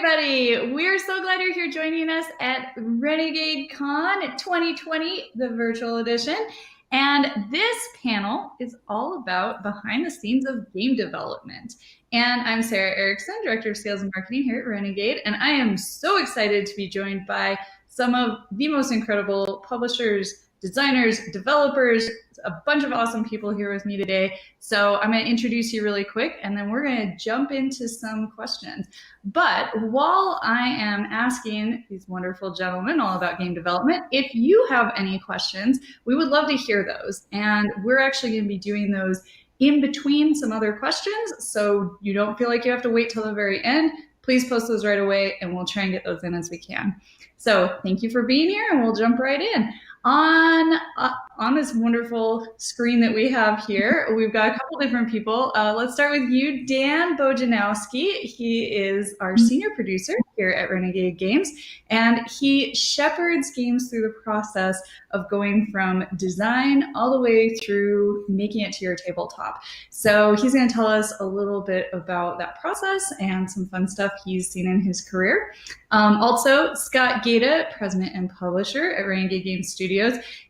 everybody. We're so glad you're here joining us at Renegade Con 2020, the virtual edition. And this panel is all about behind the scenes of game development. And I'm Sara Erickson, Director of Sales and Marketing here at Renegade. And I am so excited to be joined by some of the most incredible publishers, designers, developers, a bunch of awesome people here with me today. So I'm going to introduce you really quick, and then we're going to jump into some questions. But while I am asking these wonderful gentlemen all about game development, if you have any questions, we would love to hear those. And we're actually going to be doing those in between some other questions, so you don't feel like you have to wait till the very end. Please post those right away, and we'll try and get those in as we can. So thank you for being here, and we'll jump right in. On this wonderful screen that we have here, we've got a couple different people. Let's start with you, Dan Bojanowski. He is our senior producer here at Renegade Games, and he shepherds games through the process of going from design all the way through making it to your tabletop. So he's going to tell us a little bit about that process and some fun stuff he's seen in his career. Also, Scott Gaeta, president and publisher at Renegade Games Studios.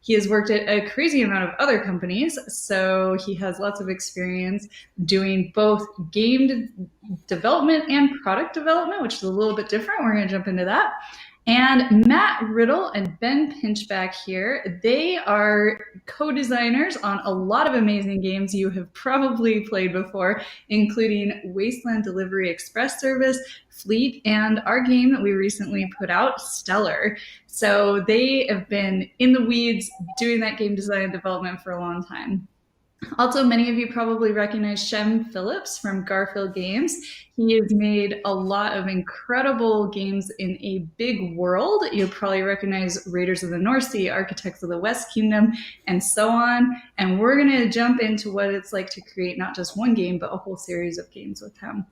He has worked at a crazy amount of other companies, so he has lots of experience doing both game development and product development, which is a little bit different. We're going to jump into that. And Matt Riddle and Ben Pinchback here, they are co-designers on a lot of amazing games you have probably played before, including Wasteland Delivery Express Service, Fleet, and our game that we recently put out, Stellar. So they have been in the weeds doing that game design and development for a long time. Also, many of you probably recognize Shem Phillips from Garfield Games. He has made a lot of incredible games in a big world. You'll probably recognize Raiders of the North Sea, Architects of the West Kingdom, and so on. And we're going to jump into what it's like to create not just one game, but a whole series of games with him.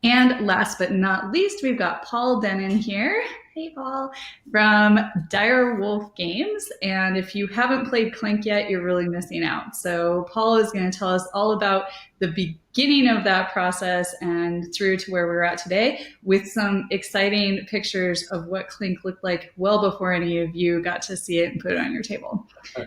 And last but not least, we've got Paul Denon here. Hey, Paul, from Dire Wolf Games. And if you haven't played Clank yet, you're really missing out. So Paul is going to tell us all about the beginning of that process and through to where we're at today with some exciting pictures of what Clank looked like well before any of you got to see it and put it on your table.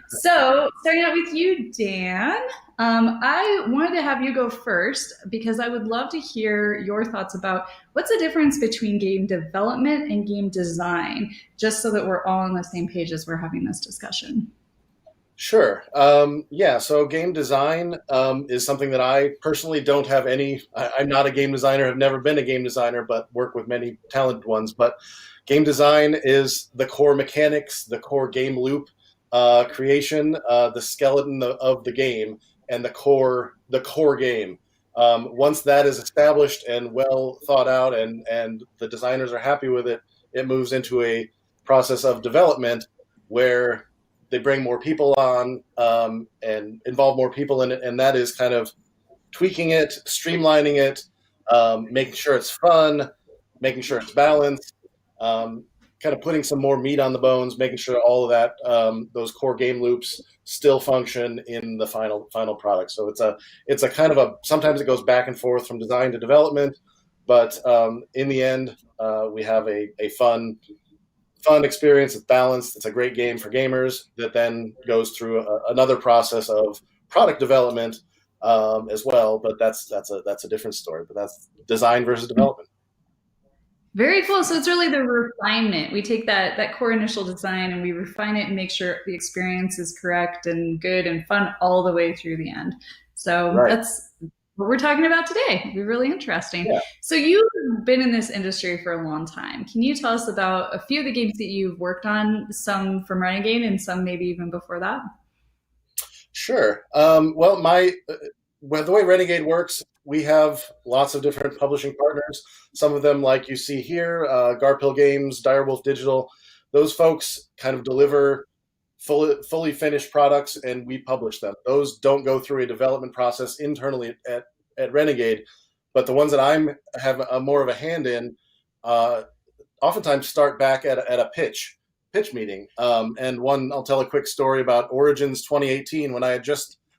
So starting out with you, Dan, I wanted to have you go first because I would love to hear your thoughts about what's the difference between game development and game design, just so that we're all on the same page as we're having this discussion. Sure. So game design is something that I personally don't have I'm not a game designer, have never been a game designer, but work with many talented ones. But game design is the core mechanics, the core game loop creation, the skeleton of the game, and the core game. Once that is established and well thought out and the designers are happy with it, it moves into a process of development where they bring more people on and involve more people in it, and that is kind of tweaking it, streamlining it, making sure it's fun, making sure it's balanced, kind of putting some more meat on the bones, making sure all of that, those core game loops still function in the final product. So it's a kind of a, sometimes it goes back and forth from design to development, but in the end, we have a fun experience. It's balanced. It's a great game for gamers that then goes through another process of product development as well. But that's a different story. But that's design versus development. Very cool. So it's really the refinement. We take that core initial design and we refine it and make sure the experience is correct and good and fun all the way through the end. So That's what we're talking about today. It'll be really interesting. Yeah. So you've been in this industry for a long time. Can you tell us about a few of the games that you've worked on, some from Renegade and some maybe even before that? Sure. Well, the way Renegade works, we have lots of different publishing partners. Some of them, like you see here, Garfield Games, Dire Wolf Digital, those folks kind of deliver fully finished products, and we publish them. Those don't go through a development process internally at Renegade, but the ones that I have more of a hand in, oftentimes start back at a pitch meeting. And I'll tell a quick story about Origins 2018 when I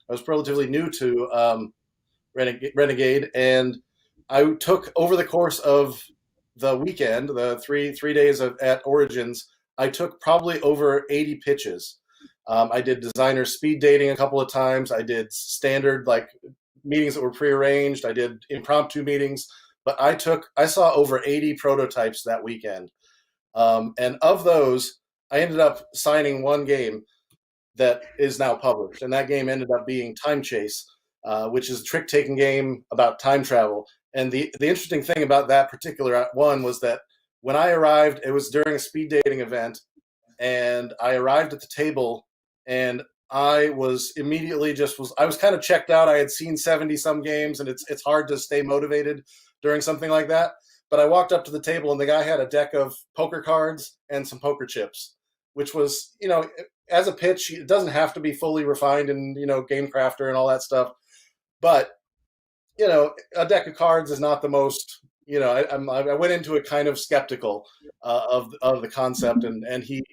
was relatively new to Renegade, and I took over the course of the weekend, the three days at Origins, I took probably over 80 pitches. I did designer speed dating a couple of times. I did standard like meetings that were prearranged. I did impromptu meetings, but I saw over 80 prototypes that weekend. And of those, I ended up signing one game that is now published, and that game ended up being Time Chase, which is a trick-taking game about time travel. And the interesting thing about that particular one was that when I arrived, it was during a speed dating event, and I arrived at the table, and I was immediately I was kind of checked out. I had seen 70 some games, and it's hard to stay motivated during something like that. But I walked up to the table, and the guy had a deck of poker cards and some poker chips, which was, as a pitch, it doesn't have to be fully refined in, Game Crafter and all that stuff. But, a deck of cards is not the most, I went into it kind of skeptical of the concept. And he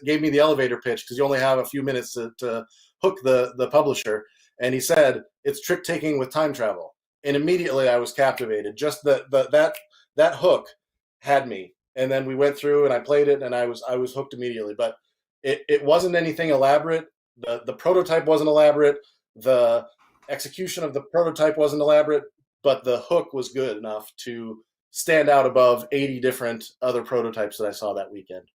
gave me the elevator pitch because you only have a few minutes to hook the publisher. And he said, it's trick taking with time travel. And immediately I was captivated. Just that hook had me. And then we went through and I played it and I was hooked immediately. But it wasn't anything elaborate. The prototype wasn't elaborate. The execution of the prototype wasn't elaborate, but the hook was good enough to stand out above 80 different other prototypes that I saw that weekend.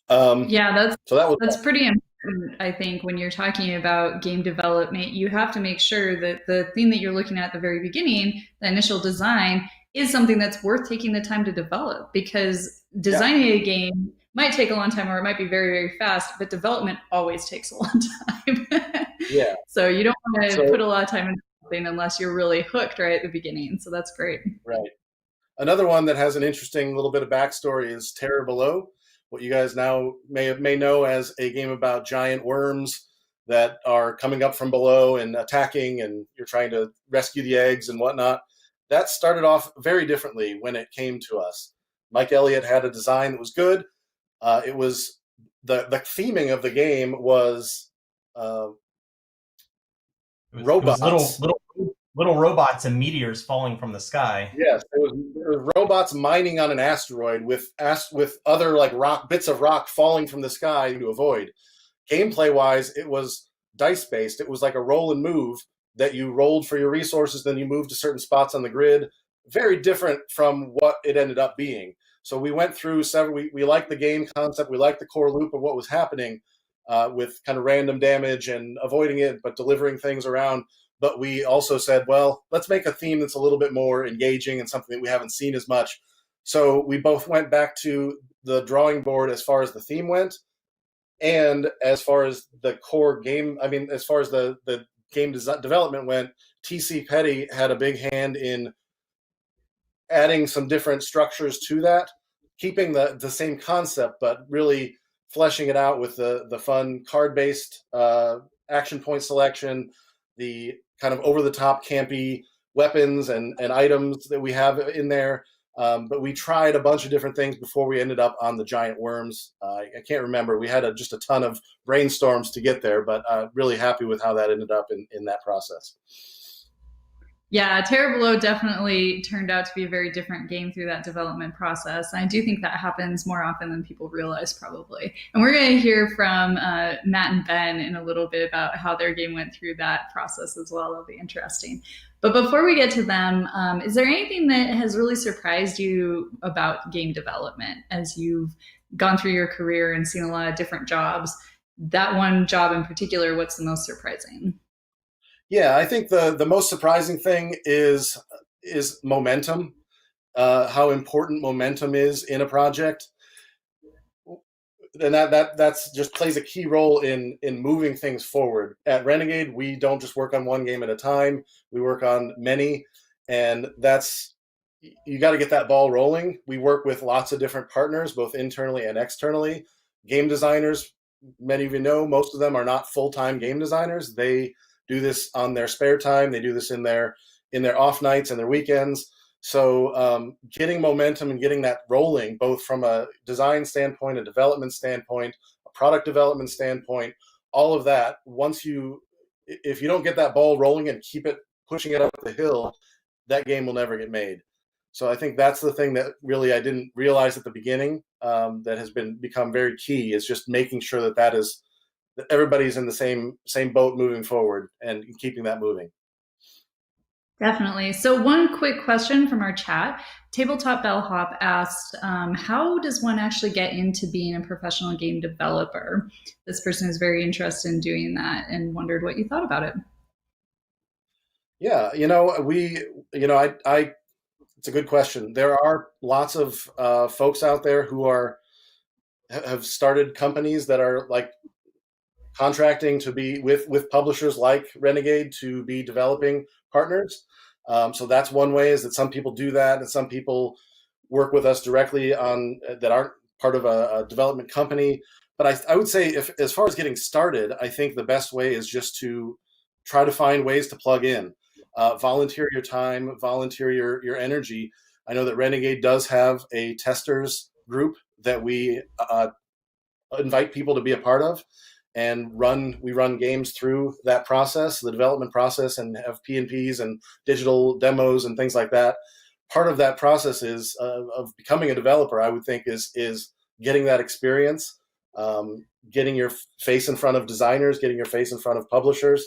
Yeah, so that's pretty important. I think when you're talking about game development, you have to make sure that the thing that you're looking at the very beginning, the initial design, is something that's worth taking the time to develop, because designing a game might take a long time or it might be very, very fast, but development always takes a long time. Yeah. So you don't want to put a lot of time into something unless you're really hooked right at the beginning. So that's great. Right. Another one that has an interesting little bit of backstory is Terror Below, what you guys now may know as a game about giant worms that are coming up from below and attacking, and you're trying to rescue the eggs and whatnot. That started off very differently when it came to us. Mike Elliott had a design that was good. It was the theming of the game was robots. It was little robots and meteors falling from the sky. Yes, it was robots mining on an asteroid with other like bits of rock falling from the sky to avoid. Gameplay wise, it was dice based. It was like a roll and move that you rolled for your resources, then you moved to certain spots on the grid. Very different from what it ended up being. So we went through several. We liked the game concept. We liked the core loop of what was happening with kind of random damage and avoiding it, but delivering things around. But we also said, well, let's make a theme that's a little bit more engaging and something that we haven't seen as much. So we both went back to the drawing board as far as the theme went, and as far as the core game. I mean, as far as the game development went, TC Petty had a big hand in adding some different structures to that, keeping the same concept, but really fleshing it out with the fun card-based action point selection, the kind of over-the-top campy weapons and items that we have in there. But we tried a bunch of different things before we ended up on the giant worms. I can't remember. We had just a ton of brainstorms to get there, but really happy with how that ended up in that process. Yeah, Terror Below definitely turned out to be a very different game through that development process. And I do think that happens more often than people realize, probably. And we're going to hear from Matt and Ben in a little bit about how their game went through that process as well. That'll be interesting. But before we get to them, is there anything that has really surprised you about game development as you've gone through your career and seen a lot of different jobs? That one job in particular, what's the most surprising? Yeah, I think the most surprising thing is momentum, how important momentum is in a project. And that's just plays a key role in moving things forward. At Renegade, we don't just work on one game at a time. We work on many, and you got to get that ball rolling. We work with lots of different partners, both internally and externally. Game designers, many of you know, most of them are not full-time game designers. They do this on their spare time. They do this in their off nights and their weekends. So getting momentum and getting that rolling, both from a design standpoint, a development standpoint, a product development standpoint, all of that, if you don't get that ball rolling and keep it pushing it up the hill, that game will never get made. So I think that's the thing that really I didn't realize at the beginning, that has become very key, is just making sure that everybody's in the same boat moving forward and keeping that moving. Definitely. So, one quick question from our chat. Tabletop Bellhop asked, how does one actually get into being a professional game developer? This person is very interested in doing that and wondered what you thought about it. Yeah, I it's a good question. There are lots of folks out there who have started companies that are like contracting to be with publishers like Renegade to be developing partners. So that's one way, is that some people do that, and some people work with us directly on that aren't part of a development company. But I would say, if as far as getting started, I think the best way is just to try to find ways to plug in, volunteer your time, volunteer your energy. I know that Renegade does have a testers group that we invite people to be a part of, and we run games through that process, the development process, and have P&Ps and digital demos and things like that. Part of that process is of becoming a developer, I would think, is getting that experience, getting your face in front of designers, getting your face in front of publishers,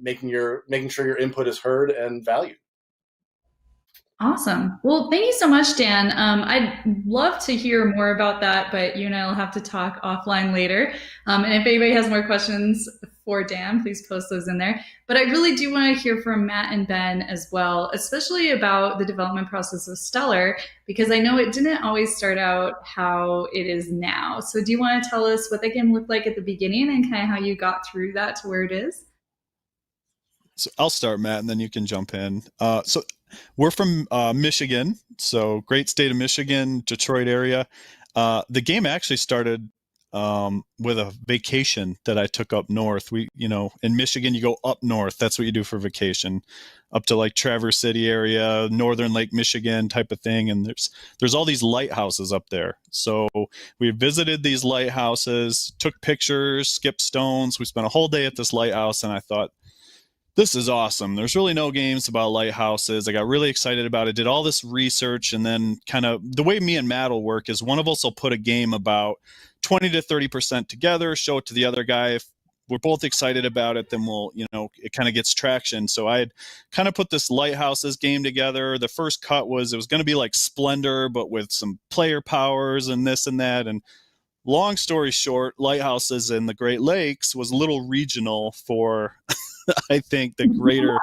making sure your input is heard and valued. Awesome. Well, thank you so much, Dan. I'd love to hear more about that, but you and I will have to talk offline later. And if anybody has more questions for Dan, please post those in there. But I really do want to hear from Matt and Ben as well, especially about the development process of Stellar, because I know it didn't always start out how it is now. So do you want to tell us what the game looked like at the beginning and kind of how you got through that to where it is? So I'll start, Matt, and then you can jump in. So we're from Michigan, so great state of Michigan, Detroit area. The game actually started with a vacation that I took up north. In Michigan, you go up north. That's what you do for vacation, up to like Traverse City area, northern Lake Michigan type of thing. And there's all these lighthouses up there. So we visited these lighthouses, took pictures, skipped stones. We spent a whole day at this lighthouse, and I thought, this is awesome. There's really no games about lighthouses. I got really excited about it, did all this research, and then kind of the way me and Matt will work is one of us will put a game about 20 to 30% together, show it to the other guy. If we're both excited about it, then it kind of gets traction. So I had kind of put this lighthouses game together. The first cut it was going to be like Splendor, but with some player powers and this and that. And long story short, lighthouses in the Great Lakes was a little regional for I think the greater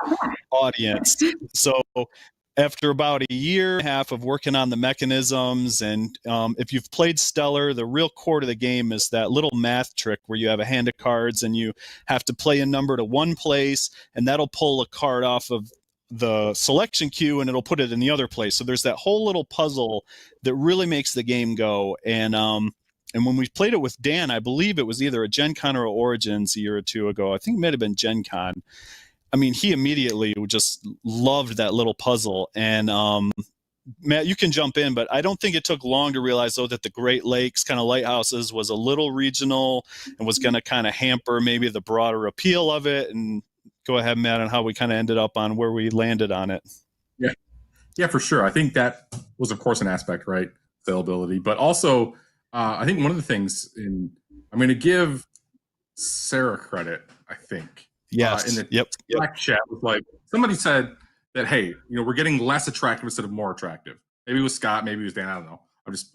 audience. So after about a year and a half of working on the mechanisms, and if you've played Stellar, the real core to the game is that little math trick where you have a hand of cards and you have to play a number to one place, and that'll pull a card off of the selection queue and it'll put it in the other place. So there's that whole little puzzle that really makes the game go. And when we played it with Dan, I believe it was either a Gen Con or Origins a year or two ago. I think it might have been Gen Con. I mean, he immediately just loved that little puzzle. And Matt, you can jump in, but I don't think it took long to realize, though, that the Great Lakes kind of lighthouses was a little regional and was going to kind of hamper maybe the broader appeal of it. And go ahead, Matt, on how we kind of ended up on where we landed on it. Yeah, for sure. I think that was, of course, an aspect, right? Availability, but also I think one of the things I'm going to give Sara credit, I think. Yes. In the Slack chat was like, somebody said that, hey, we're getting less attractive instead of more attractive. Maybe it was Scott, maybe it was Dan, I don't know.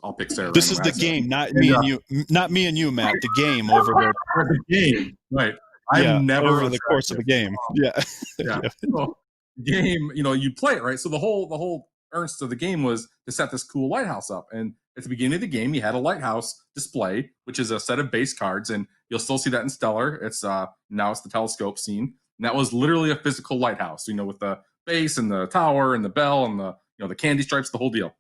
I'll pick Sara. This is the game, not me and you, Matt. The game over there. The game, right? I'm never over the course of the game. Yeah. So, game, you play it, right? So the whole earnest of the game was to set this cool lighthouse up, and at the beginning of the game, you had a lighthouse display, which is a set of base cards, and you'll still see that in Stellar. It's now it's the telescope scene, and that was literally a physical lighthouse, with the base and the tower and the bell and the candy stripes, the whole deal.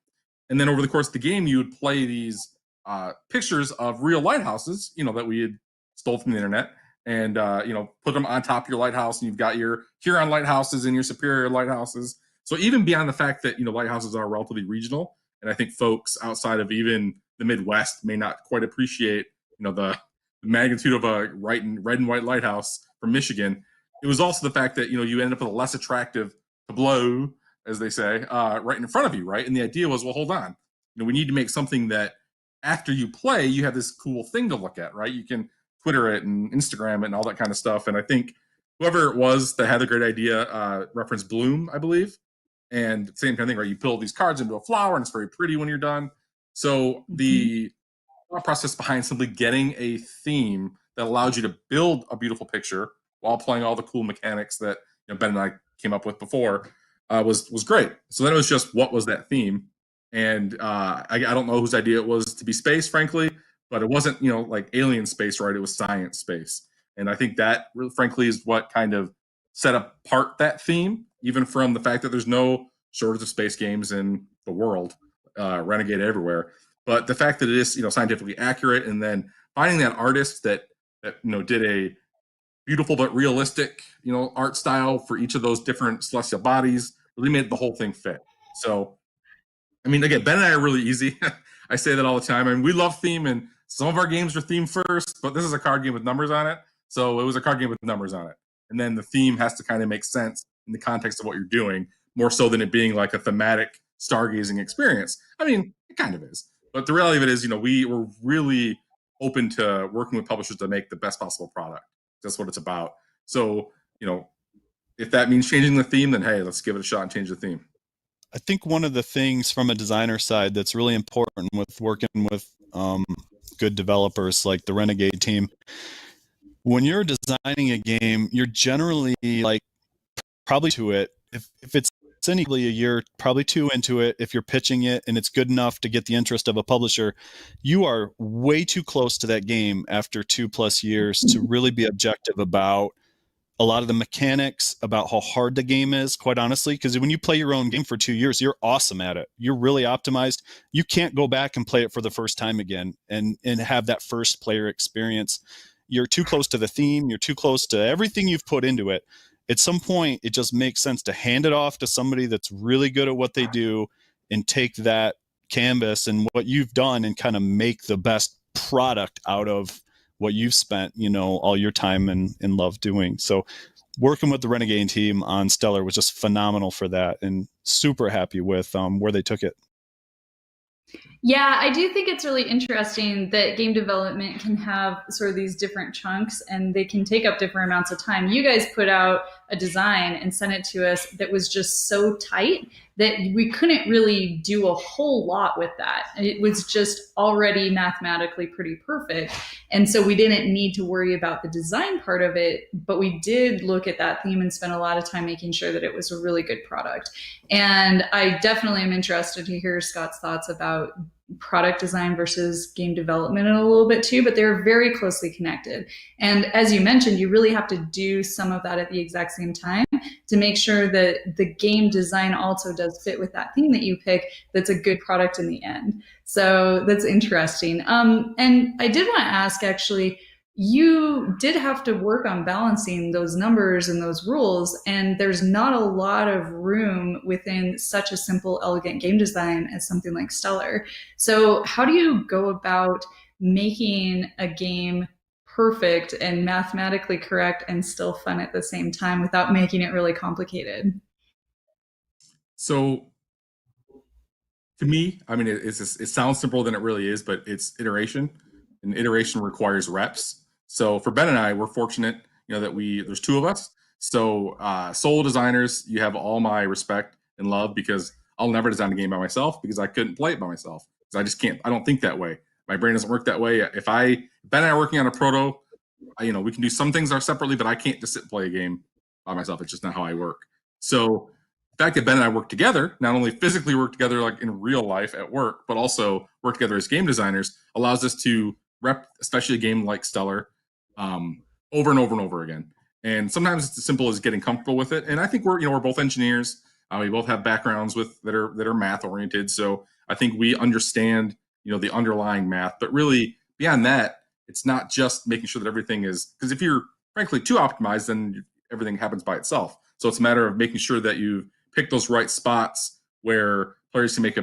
And then over the course of the game, you would play these pictures of real lighthouses, that we had stole from the internet, and put them on top of your lighthouse, and you've got your Huron lighthouses and your Superior lighthouses. So even beyond the fact that lighthouses are relatively regional, and I think folks outside of even the Midwest may not quite appreciate, the magnitude of a red and white lighthouse from Michigan. It was also the fact that, you end up with a less attractive tableau as they say, right in front of you, right? And the idea was, well, hold on, we need to make something that after you play, you have this cool thing to look at, right? You can Twitter it and Instagram it and all that kind of stuff. And I think whoever it was that had the great idea referenced Bloom, I believe. And same kind of thing, right? You build these cards into a flower and it's very pretty when you're done. So the thought process behind simply getting a theme that allowed you to build a beautiful picture while playing all the cool mechanics that Ben and I came up with before was great. So then it was just, what was that theme? And I don't know whose idea it was to be space, frankly, but it wasn't, like alien space, right? It was science space. And I think that, frankly, is what kind of set apart that theme, even from the fact that there's no shortage of space games in the world, Renegade everywhere. But the fact that it is, scientifically accurate, and then finding that artist that did a beautiful but realistic, art style for each of those different celestial bodies really made the whole thing fit. So, I mean, again, Ben and I are really easy. I say that all the time. I mean, we love theme, and some of our games are theme first, but this is a card game with numbers on it. So it was a card game with numbers on it. And then the theme has to kind of make sense in the context of what you're doing, more so than it being like a thematic stargazing experience. I mean, it kind of is. But the reality of it is, we were really open to working with publishers to make the best possible product. That's what it's about. So, if that means changing the theme, then hey, let's give it a shot and change the theme. I think one of the things from a designer side that's really important with working with good developers like the Renegade team, when you're designing a game, you're generally like probably to it. If it's anyway a year, probably 2 into it, if you're pitching it and it's good enough to get the interest of a publisher, you are way too close to that game after 2+ years to really be objective about a lot of the mechanics, about how hard the game is, quite honestly, because when you play your own game for 2 years, you're awesome at it. You're really optimized. You can't go back and play it for the first time again and have that first player experience. You're too close to the theme. You're too close to everything you've put into it. At some point, it just makes sense to hand it off to somebody that's really good at what they do and take that canvas and what you've done and kind of make the best product out of what you've spent, all your time and love doing. So working with the Renegade team on Stellar was just phenomenal for that, and super happy with where they took it. Yeah, I do think it's really interesting that game development can have sort of these different chunks and they can take up different amounts of time. You guys put out a design and sent it to us that was just so tight that we couldn't really do a whole lot with that. It was just already mathematically pretty perfect. And so we didn't need to worry about the design part of it, but we did look at that theme and spend a lot of time making sure that it was a really good product. And I definitely am interested to hear Scott's thoughts about product design versus game development in a little bit too, but they're very closely connected. And as you mentioned, you really have to do some of that at the exact same time to make sure that the game design also does fit with that theme that you pick, that's a good product in the end. So that's interesting. And I did want to ask, actually, you did have to work on balancing those numbers and those rules, and there's not a lot of room within such a simple, elegant game design as something like Stellar. So how do you go about making a game perfect and mathematically correct and still fun at the same time without making it really complicated? So to me, I mean, it sounds simpler than it really is, but it's iteration, and iteration requires reps. So for Ben and I, we're fortunate, that there's 2 of us. So solo designers, you have all my respect and love, because I'll never design a game by myself because I couldn't play it by myself. Because I just can't. I don't think that way. My brain doesn't work that way. If Ben and I are working on a proto, we can do some things separately, but I can't just sit and play a game by myself. It's just not how I work. So the fact that Ben and I work together, not only physically work together like in real life at work, but also work together as game designers, allows us to rep, especially a game like Stellar, over and over and over again. And sometimes it's as simple as getting comfortable with it. And I think we're both engineers. We both have backgrounds that are math oriented. So I think we understand, the underlying math. But really, beyond that, it's not just making sure that everything is, because if you're frankly too optimized, then everything happens by itself. So it's a matter of making sure that you pick those right spots where players can make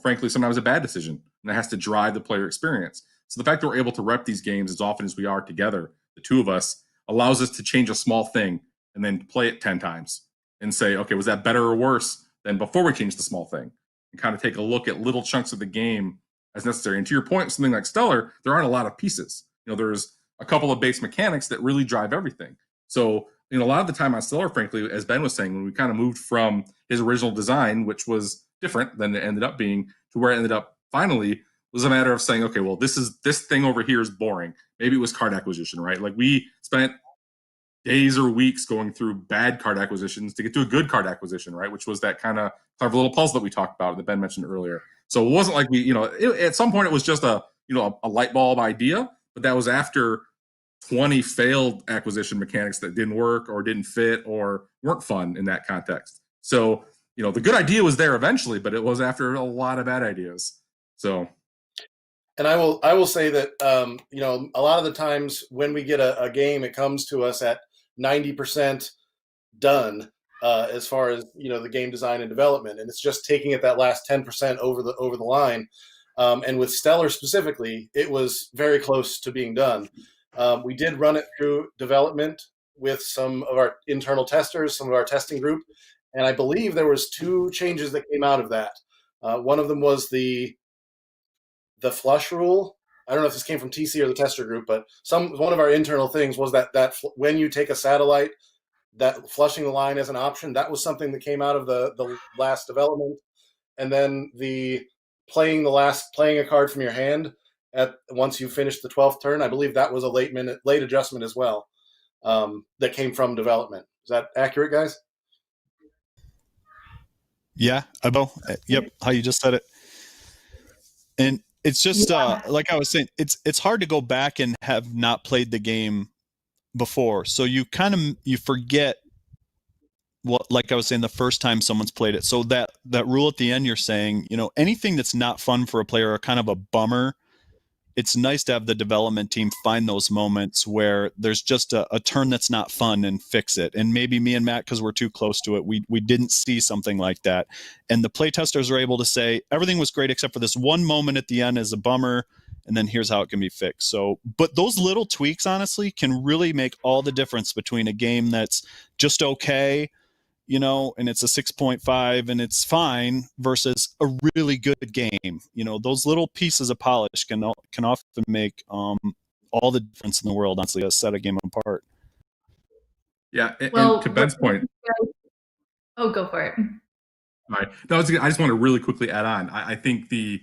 frankly, sometimes a bad decision, and that has to drive the player experience. So the fact that we're able to rep these games as often as we are together, the 2 of us, allows us to change a small thing and then play it 10 times and say, okay, was that better or worse than before we changed the small thing, and kind of take a look at little chunks of the game as necessary. And to your point, something like Stellar, there aren't a lot of pieces. There's a couple of base mechanics that really drive everything. So, a lot of the time on Stellar, frankly, as Ben was saying, when we kind of moved from his original design, which was different than it ended up being, to where it ended up finally, was a matter of saying, okay, well, this thing over here is boring. Maybe it was card acquisition, right? Like, we spent days or weeks going through bad card acquisitions to get to a good card acquisition, right? Which was that kind of clever little puzzle that we talked about that Ben mentioned earlier. So it wasn't like we, at some point it was just a light bulb idea, but that was after 20 failed acquisition mechanics that didn't work or didn't fit or weren't fun in that context. So, the good idea was there eventually, but it was after a lot of bad ideas. So. And I will say that, a lot of the times when we get a game, it comes to us at 90% done as far as, the game design and development. And it's just taking it that last 10% over the line. And with Stellar specifically, it was very close to being done. We did run it through development with some of our internal testers, some of our testing group. And I believe there was 2 changes that came out of that. One of them was the flush rule. I don't know if this came from TC or the tester group, but one of our internal things was that when you take a satellite, that flushing the line as an option, that was something that came out of the last development. And then the playing a card from your hand once you finish the 12th turn, I believe that was a late adjustment as well, that came from development. Is that accurate, guys? Yeah, I know. Yep, how you just said it. And it's just like I was saying, it's hard to go back and have not played the game before. So you forget what, like I was saying, the first time someone's played it. So that rule at the end, you're saying, anything that's not fun for a player or kind of a bummer, it's nice to have the development team find those moments where there's just a turn that's not fun and fix it. And maybe me and Matt, because we're too close to it, we didn't see something like that. And the playtesters are able to say, everything was great except for this one moment at the end is a bummer, and then here's how it can be fixed. So, but those little tweaks, honestly, can really make all the difference between a game that's just okay, and it's a 6.5 and it's fine versus a really good game. Those little pieces of polish can often make all the difference in the world, honestly, to set a game apart. Yeah, and to Ben's point. Oh, go for it. All right. No, I just want to really quickly add on. I think it's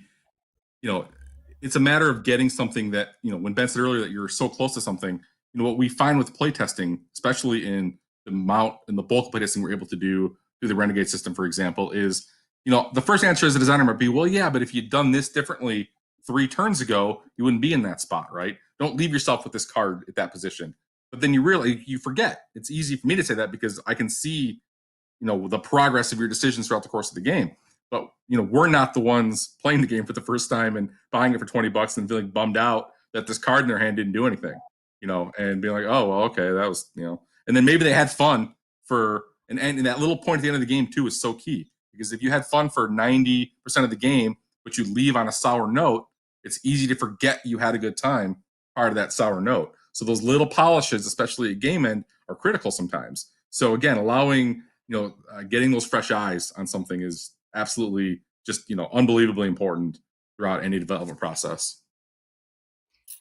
a matter of getting something that, when Ben said earlier that you're so close to something, what we find with playtesting, especially in the amount and the bulk of playtesting we're able to do through the Renegade system, for example, is, the first answer as a designer might be, well, yeah, but if you'd done this differently 3 turns ago, you wouldn't be in that spot, right? Don't leave yourself with this card at that position. But then you forget. It's easy for me to say that because I can see, the progress of your decisions throughout the course of the game. But, we're not the ones playing the game for the first time and buying it for $20 and feeling bummed out that this card in their hand didn't do anything, and being like, oh, well, okay, that was, and then maybe they had fun and that little point at the end of the game too is so key, because if you had fun for 90% of the game, but you leave on a sour note, it's easy to forget you had a good time prior to that sour note. So those little polishes, especially at game end, are critical sometimes. So again, allowing, getting those fresh eyes on something is absolutely just, unbelievably important throughout any development process.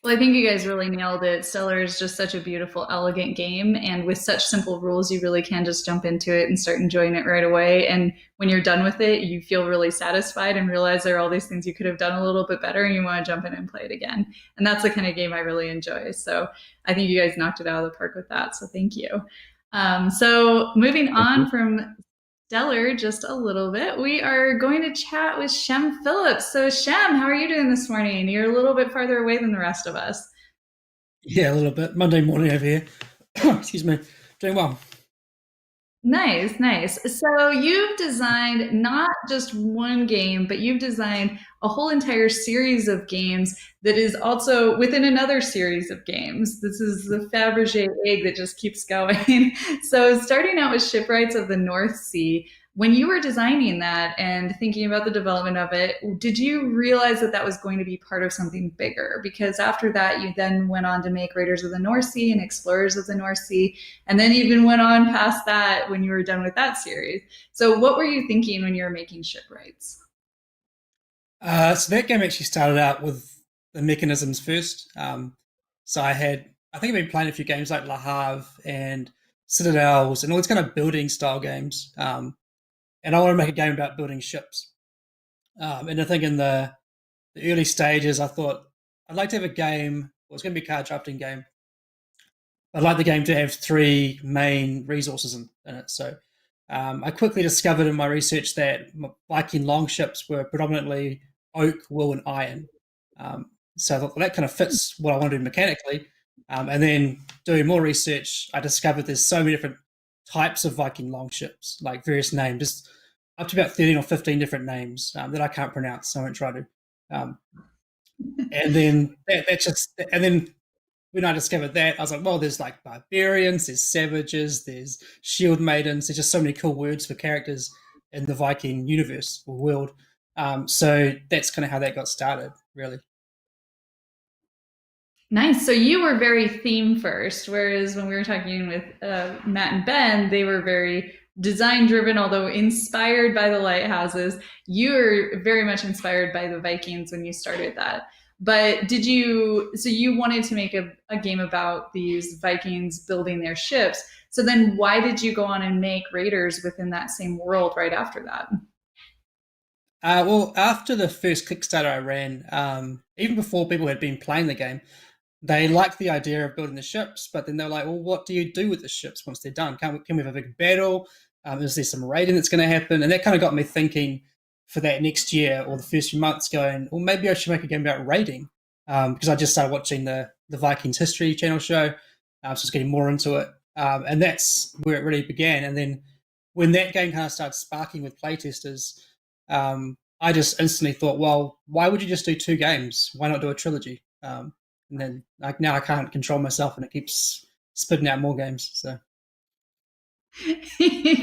Well, I think you guys really nailed it. Stellar is just such a beautiful, elegant game. And with such simple rules, you really can just jump into it and start enjoying it right away. And when you're done with it, you feel really satisfied and realize there are all these things you could have done a little bit better and you want to jump in and play it again. And that's the kind of game I really enjoy. So I think you guys knocked it out of the park with that. So thank you. So moving on from Stellar just a little bit, we are going to chat with Shem Phillips. So Shem, how are you doing this morning? You're a little bit farther away than the rest of us. Yeah, a little bit. Monday morning over here. Excuse me. Doing well. Nice, nice. So you've designed not just one game, but you've designed a whole entire series of games that is also within another series of games. This is the Fabergé egg that just keeps going. So starting out with Shipwrights of the North Sea, When you were designing that and thinking about the development of it, did you realize that that was going to be part of something bigger? Because after that, you then went on to make Raiders of the North Sea and Explorers of the North Sea, and then even went on past that when you were done with that series. So what were you thinking when you were making Shipwrights? So that game actually started out with the mechanisms first. So I think I've been playing a few games like Le Havre and Citadels and all these kind of building style games. And I want to make a game about building ships. And I think in the early stages, I thought I'd like to have a game. Well, it's going to be a card drafting game. I'd like the game to have 3 main resources in it. So I quickly discovered in my research that Viking longships were predominantly oak, wool, and iron. So I thought, well, that kind of fits what I want to do mechanically. And then doing more research, I discovered there's so many different types of Viking longships, like various names, just up to about 13 or 15 different names that I can't pronounce, so I won't try to. And then and then when I discovered that, I was like, well, there's like barbarians, there's savages, there's shield maidens, there's just so many cool words for characters in the Viking universe or world. So that's kind of how that got started, really. Nice. So you were very theme first, whereas when we were talking with Matt and Ben, they were very design driven, although inspired by the lighthouses. You were very much inspired by the Vikings when you started that. But so you wanted to make a game about these Vikings building their ships. So then why did you go on and make Raiders within that same world right after that? Well, after the first Kickstarter I ran, even before people had been playing the game, they liked the idea of building the ships, but then they're like, well, what do you do with the ships once they're done? Can we have a big battle? Is there some raiding that's going to happen? And that kind of got me thinking for that next year or the first few months going, well, maybe I should make a game about raiding because I just started watching the Vikings History channel show. So I was getting more into it. And that's where it really began. And then when that game kind of started sparking with playtesters, I just instantly thought, well, why would you just do 2 games? Why not do a trilogy? And then now I can't control myself and it keeps spitting out more games. So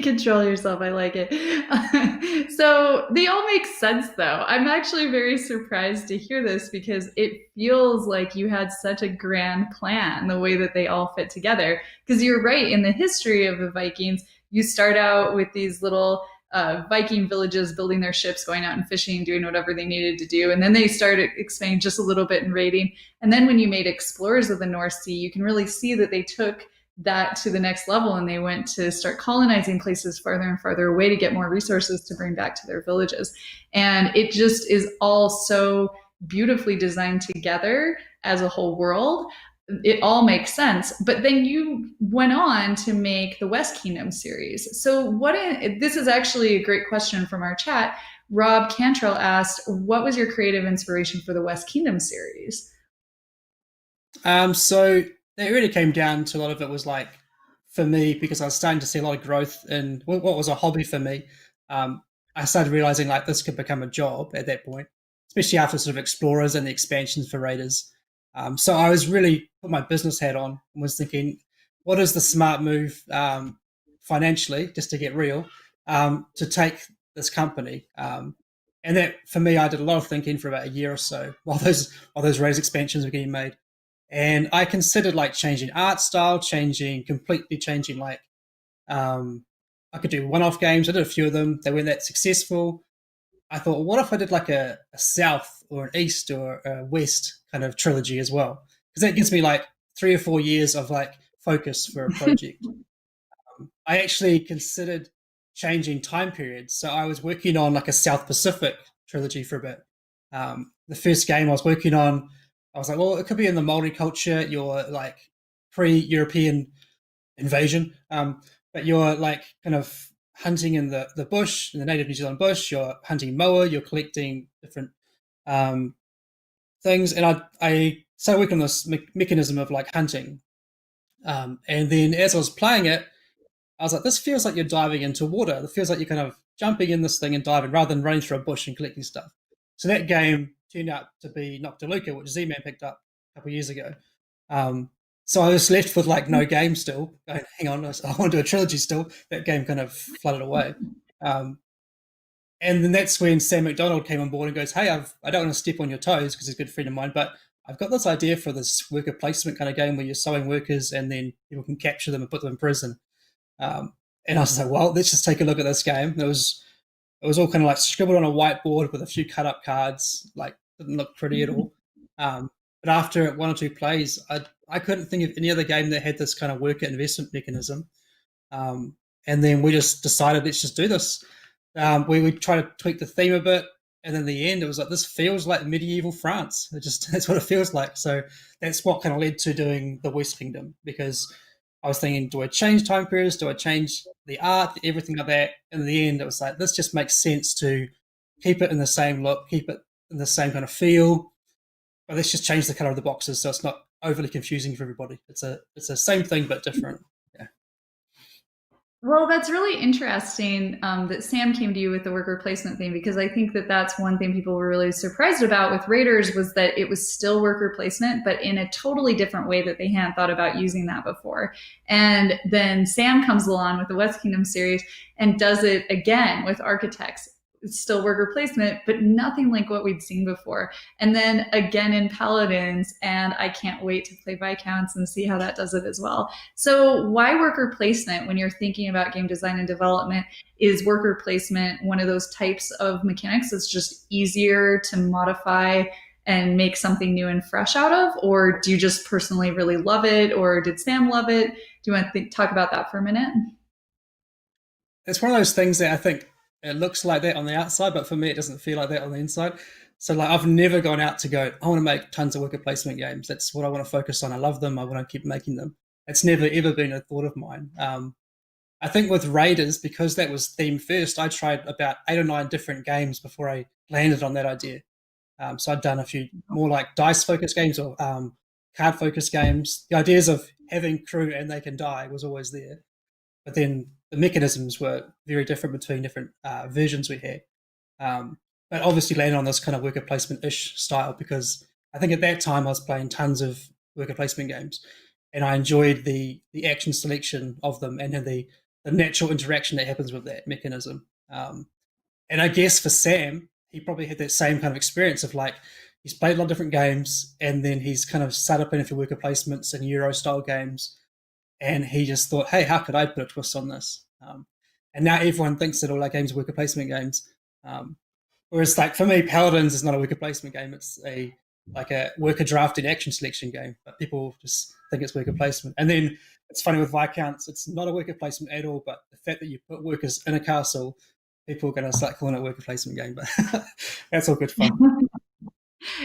Control yourself. I like it. So they all make sense, though. I'm actually very surprised to hear this because it feels like you had such a grand plan, the way that they all fit together. Because you're right, in the history of the Vikings, you start out with these little Viking villages building their ships, going out and fishing, doing whatever they needed to do. And then they started expanding just a little bit in raiding. And then when you made Explorers of the North Sea, you can really see that they took that to the next level and they went to start colonizing places farther and farther away to get more resources to bring back to their villages. And it just is all so beautififully designed together as a whole world. It all makes sense. But then you went on to make the West Kingdom series. So this is actually a great question from our chat. Rob Cantrell asked, what was your creative inspiration for the West Kingdom series? So it really came down to a lot of it was like, for me, because I was starting to see a lot of growth in what was a hobby for me. I started realizing like this could become a job at that point, especially after sort of Explorers and the expansions for Raiders. So I was really put my business hat on and was thinking, what is the smart move financially, just to get real, to take this company? And that, for me, I did a lot of thinking for about a year or so while those Raiders expansions were getting made. And I considered like changing art style, completely changing like, I could do one-off games. I did a few of them. They weren't that successful. I thought, well, what if I did like a South or an East or a West kind of trilogy as well? Because that gives me like 3 or 4 years of like focus for a project. I actually considered changing time periods. So I was working on like a South Pacific trilogy for a bit. The first game I was working on, I was like, well, it could be in the multiculture, your like pre-European invasion, but you're like kind of hunting in the bush, in the native New Zealand bush. You're hunting moa, you're collecting different things, and I started working on this mechanism of like hunting, and then as I was playing it, I was like, this feels like you're diving into water. It feels like you're kind of jumping in this thing and diving rather than running through a bush and collecting stuff. So that game turned out to be Noctiluca, which Z-Man picked up a couple of years ago. So I was left with like no game still. Going, hang on, I want to do a trilogy still. That game kind of flooded away. And then that's when Sam McDonald came on board and goes, hey, I don't want to step on your toes because he's a good friend of mine, but I've got this idea for this worker placement kind of game where you're sewing workers and then people can capture them and put them in prison. And I was like, well, let's just take a look at this game. It was all kind of like scribbled on a whiteboard with a few cut up cards, like didn't look pretty at all. But after 1 or 2 plays, I couldn't think of any other game that had this kind of worker investment mechanism. And then we just decided, let's just do this. We tried to tweak the theme a bit, and in the end, it was like, this feels like medieval France. That's what it feels like. So that's what kind of led to doing the West Kingdom, because I was thinking, do I change time periods? Do I change the art, everything like that? In the end, it was like, this just makes sense to keep it in the same look, keep it in the same kind of feel, but let's just change the color of the boxes so it's not overly confusing for everybody. It's the same thing but different. Yeah. Well, that's really interesting that Sam came to you with the worker placement thing, because I think that that's one thing people were really surprised about with Raiders was that it was still worker placement, but in a totally different way that they hadn't thought about using that before. And then Sam comes along with the West Kingdom series and does it again with architects. It's still worker placement, but nothing like what we'd seen before. And then again in Paladins, and I can't wait to play Viscounts and see how that does it as well. So why worker placement when you're thinking about game design and development? Is worker placement one of those types of mechanics that's just easier to modify and make something new and fresh out of? Or do you just personally really love it? Or did Sam love it? Do you want to talk about that for a minute? It's one of those things that I think it looks like that on the outside, but for me, it doesn't feel like that on the inside. So like, I've never gone out to go, I want to make tons of worker placement games. That's what I want to focus on. I love them. I want to keep making them. It's never, ever been a thought of mine. I think with Raiders, because that was theme first, I tried about 8 or 9 different games before I landed on that idea. So I'd done a few more like dice-focused games or card-focused games. The ideas of having crew and they can die was always there. But then the mechanisms were very different between different versions we had. But obviously landed on this kind of worker placement-ish style because I think at that time I was playing tons of worker placement games and I enjoyed the action selection of them and then the natural interaction that happens with that mechanism. And I guess for Sam, he probably had that same kind of experience of like, he's played a lot of different games and then he's kind of sat up in a few worker placements and Euro-style games. And he just thought, hey, how could I put a twist on this? And now everyone thinks that all our games are worker placement games. Whereas, like, for me, Paladins is not a worker placement game. It's a worker drafted action selection game. But people just think it's worker placement. And then it's funny with Viscounts, it's not a worker placement at all. But the fact that you put workers in a castle, people are going to start calling it a worker placement game. But that's all good fun.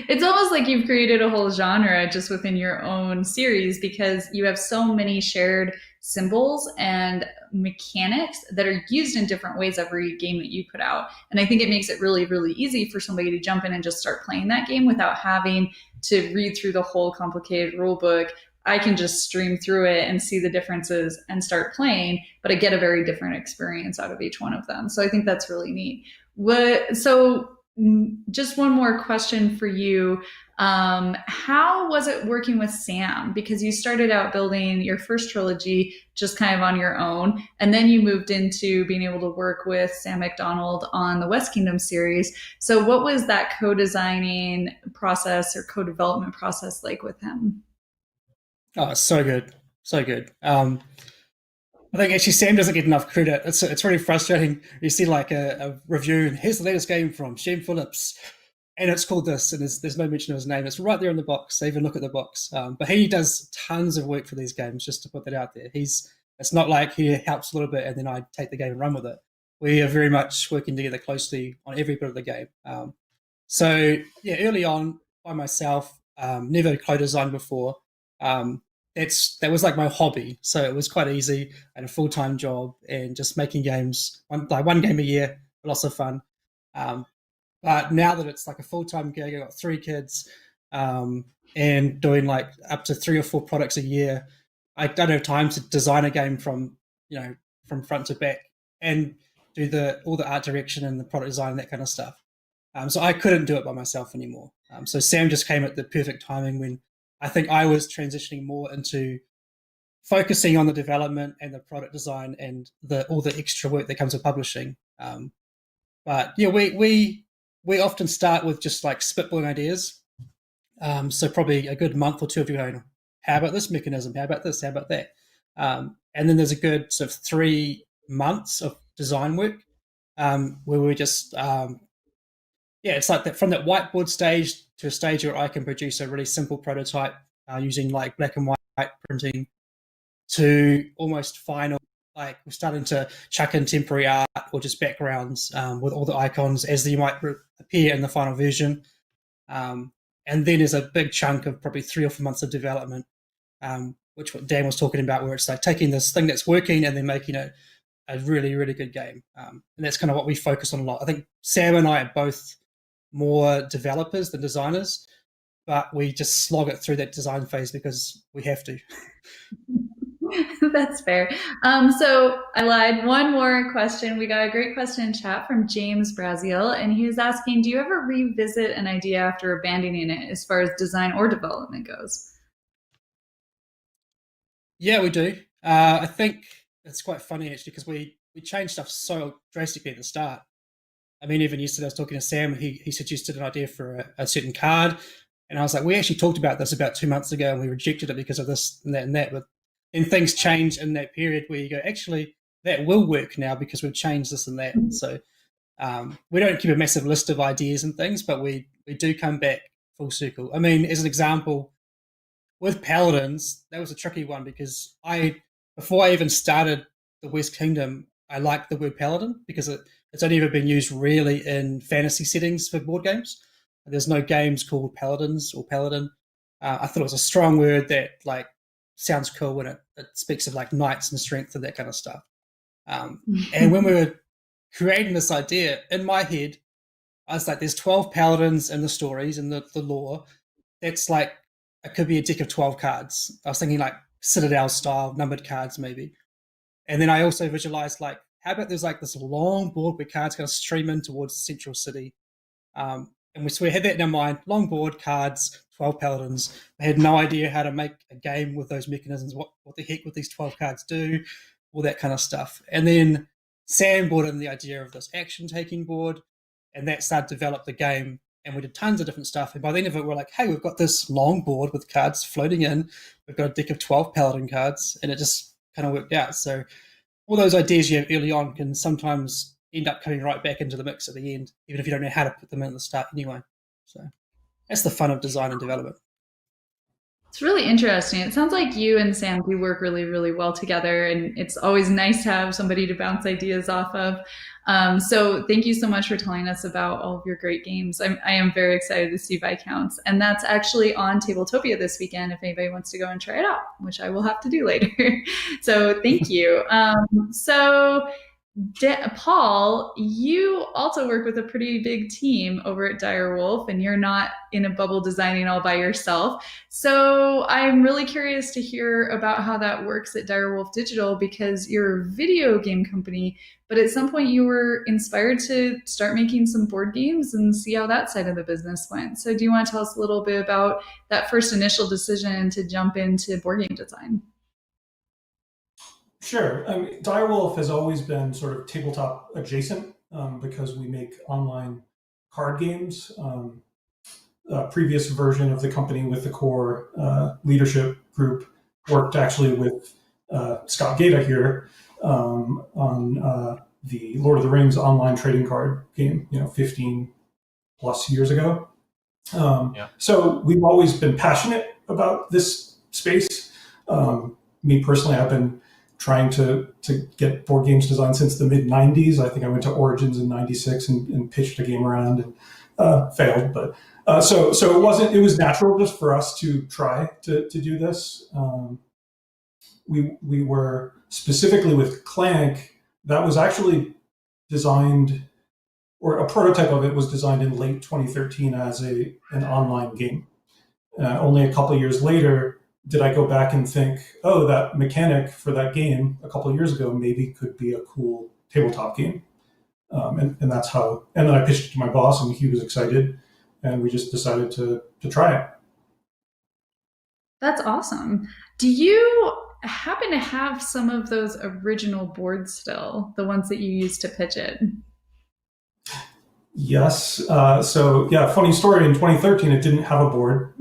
It's almost like you've created a whole genre just within your own series because you have so many shared symbols and mechanics that are used in different ways every game that you put out. And I think it makes it really, really easy for somebody to jump in and just start playing that game without having to read through the whole complicated rule book. I can just stream through it and see the differences and start playing, but I get a very different experience out of each one of them. So I think that's really neat. Just one more question for you. How was it working with Sam? Because you started out building your first trilogy just kind of on your own, and then you moved into being able to work with Sam McDonald on the West Kingdom series. So what was that co-designing process or co-development process like with him? Oh, so good. So good. I think actually Sam doesn't get enough credit. It's really frustrating. You see like a review and here's the latest game from Shem Phillips and it's called this and there's no mention of his name. It's right there in the box. So even look at the box. But he does tons of work for these games just to put that out there. It's not like he helps a little bit and then I take the game and run with it. We are very much working together closely on every bit of the game. So yeah, early on by myself, never co-designed before. That was like my hobby, so it was quite easy and a full-time job and just making games, one game a year, lots of fun. But now that it's like a full-time gig, I've got 3 kids and doing like up to 3 or 4 products a year. I don't have time to design a game from front to back and do all the art direction and the product design and that kind of stuff. So I couldn't do it by myself anymore. So Sam just came at the perfect timing when I think I was transitioning more into focusing on the development and the product design and all the extra work that comes with publishing. But yeah, we often start with just like spitballing ideas. So probably a good month or two of you going, how about this mechanism? How about this? How about that? And then there's a good sort of 3 months of design work where we just it's like that, from that whiteboard stage to a stage where I can produce a really simple prototype using like black and white printing, to almost final, like we're starting to chuck in temporary art or just backgrounds with all the icons as they might appear in the final version. And then there's a big chunk of probably 3 or 4 months of development, which what Dan was talking about, where it's like taking this thing that's working and then making it a really, really good game. And that's kind of what we focus on a lot. I think Sam and I are both more developers than designers, but we just slog it through that design phase because we have to. That's fair. So I lied. One more question. We got a great question in chat from James Braziel, and he was asking, do you ever revisit an idea after abandoning it as far as design or development goes? Yeah, we do. I think it's quite funny actually, because we changed stuff so drastically at the start. I mean, even yesterday I was talking to Sam, and he suggested an idea for a certain card, and I was like, we actually talked about this about 2 months ago, and we rejected it because of this and that and that. But then things change in that period where you go, actually, that will work now because we've changed this and that. So we don't keep a massive list of ideas and things, but we do come back full circle. I mean, as an example, with Paladins, that was a tricky one because before I even started the West Kingdom, I liked the word Paladin because it's only ever been used really in fantasy settings for board games. There's no games called Paladins or Paladin. I thought it was a strong word that like sounds cool when it speaks of like knights and strength and that kind of stuff. And when we were creating this idea, in my head, I was like, there's 12 Paladins in the stories and the lore. That's like, it could be a deck of 12 cards. I was thinking like Citadel style, numbered cards maybe. And then I also visualized like, how about there's like this long board where cards kind of stream in towards the central city. And we had that in our mind, long board, cards, 12 Paladins. I had no idea how to make a game with those mechanisms. What the heck would these 12 cards do? All that kind of stuff. And then Sam brought in the idea of this action-taking board, and that started to develop the game. And we did tons of different stuff. And by the end of it, we're like, hey, we've got this long board with cards floating in. We've got a deck of 12 Paladin cards, and it just kind of worked out. So all those ideas you have early on can sometimes end up coming right back into the mix at the end, even if you don't know how to put them in at the start anyway. So that's the fun of design and development. It's really interesting. It sounds like you and Sam do work really, really well together, and it's always nice to have somebody to bounce ideas off of. So thank you so much for telling us about all of your great games. I am very excited to see Viscounts, and that's actually on Tabletopia this weekend if anybody wants to go and try it out, which I will have to do later. So thank you. Paul, you also work with a pretty big team over at Direwolf, and you're not in a bubble designing all by yourself. So I'm really curious to hear about how that works at Direwolf Digital, because you're a video game company, but at some point you were inspired to start making some board games and see how that side of the business went. So do you want to tell us a little bit about that first initial decision to jump into board game design? Sure. I mean, Direwolf has always been sort of tabletop adjacent because we make online card games. A previous version of the company with the core leadership group worked actually with Scott Gata here on the Lord of the Rings online trading card game, 15 plus years ago. So we've always been passionate about this space. Me personally, I've been trying to get board games designed since the mid 90s. I think I went to Origins in 96 and pitched a game around and failed. But so it was natural just for us to try to do this. We were specifically with Clank, that was actually designed, or a prototype of it was designed in late 2013 as an online game. Only a couple of years later, did I go back and think, oh, that mechanic for that game a couple of years ago maybe could be a cool tabletop game. And that's how, and then I pitched it to my boss and he was excited and we just decided to try it. That's awesome. Do you happen to have some of those original boards still, the ones that you used to pitch it. Yes. So yeah, funny story. In 2013, it didn't have a board.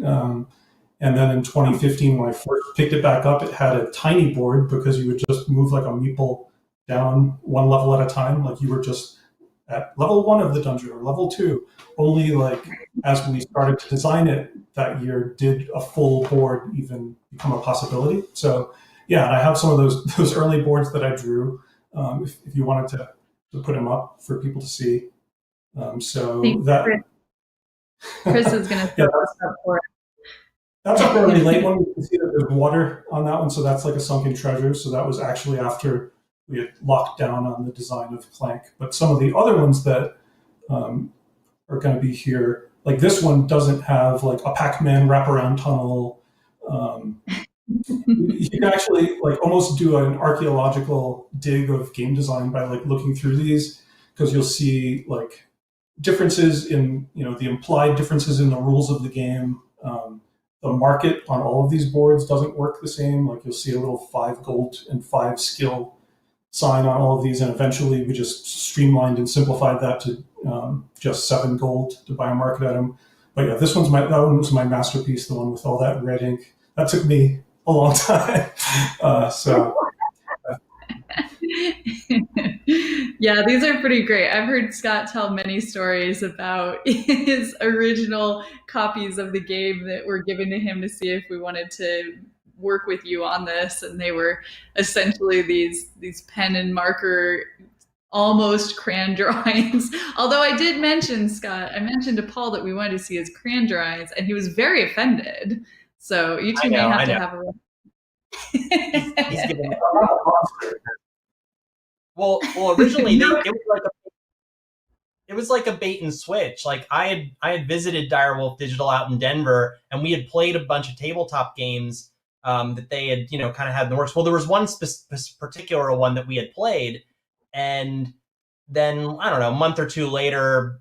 And then in 2015, when I first picked it back up, it had a tiny board because you would just move like a meeple down one level at a time. Like you were just at level 1 of the dungeon or level 2. Only like as we started to design it that year, did a full board even become a possibility. So yeah, and I have some of those early boards that I drew. If you wanted to put them up for people to see. So that Chris is going to yeah, throw us up for it. That's a fairly late one. You can see that there's water on that one, so that's like a sunken treasure. So that was actually after we had locked down on the design of Clank. But some of the other ones that are going to be here, like this one doesn't have like a Pac-Man wraparound tunnel. You can actually like almost do an archaeological dig of game design by like looking through these, because you'll see like differences in, the implied differences in the rules of the game. The market on all of these boards doesn't work the same. Like you'll see a little 5 gold and 5 skill sign on all of these, and eventually we just streamlined and simplified that to just 7 gold to buy a market item. But yeah, that one was my masterpiece, the one with all that red ink. That took me a long time. Yeah, these are pretty great. I've heard Scott tell many stories about his original copies of the game that were given to him to see if we wanted to work with you on this, and they were essentially these pen and marker, almost crayon drawings. Although I did mention, Scott, I mentioned to Paul that we wanted to see his crayon drawings, and he was very offended. So you two may have to have a He's giving Well, originally it was like a bait and switch. Like I had visited Direwolf Digital out in Denver, and we had played a bunch of tabletop games that they had kind of had in the works. Well, there was one particular one that we had played, and then I don't know, a month or two later,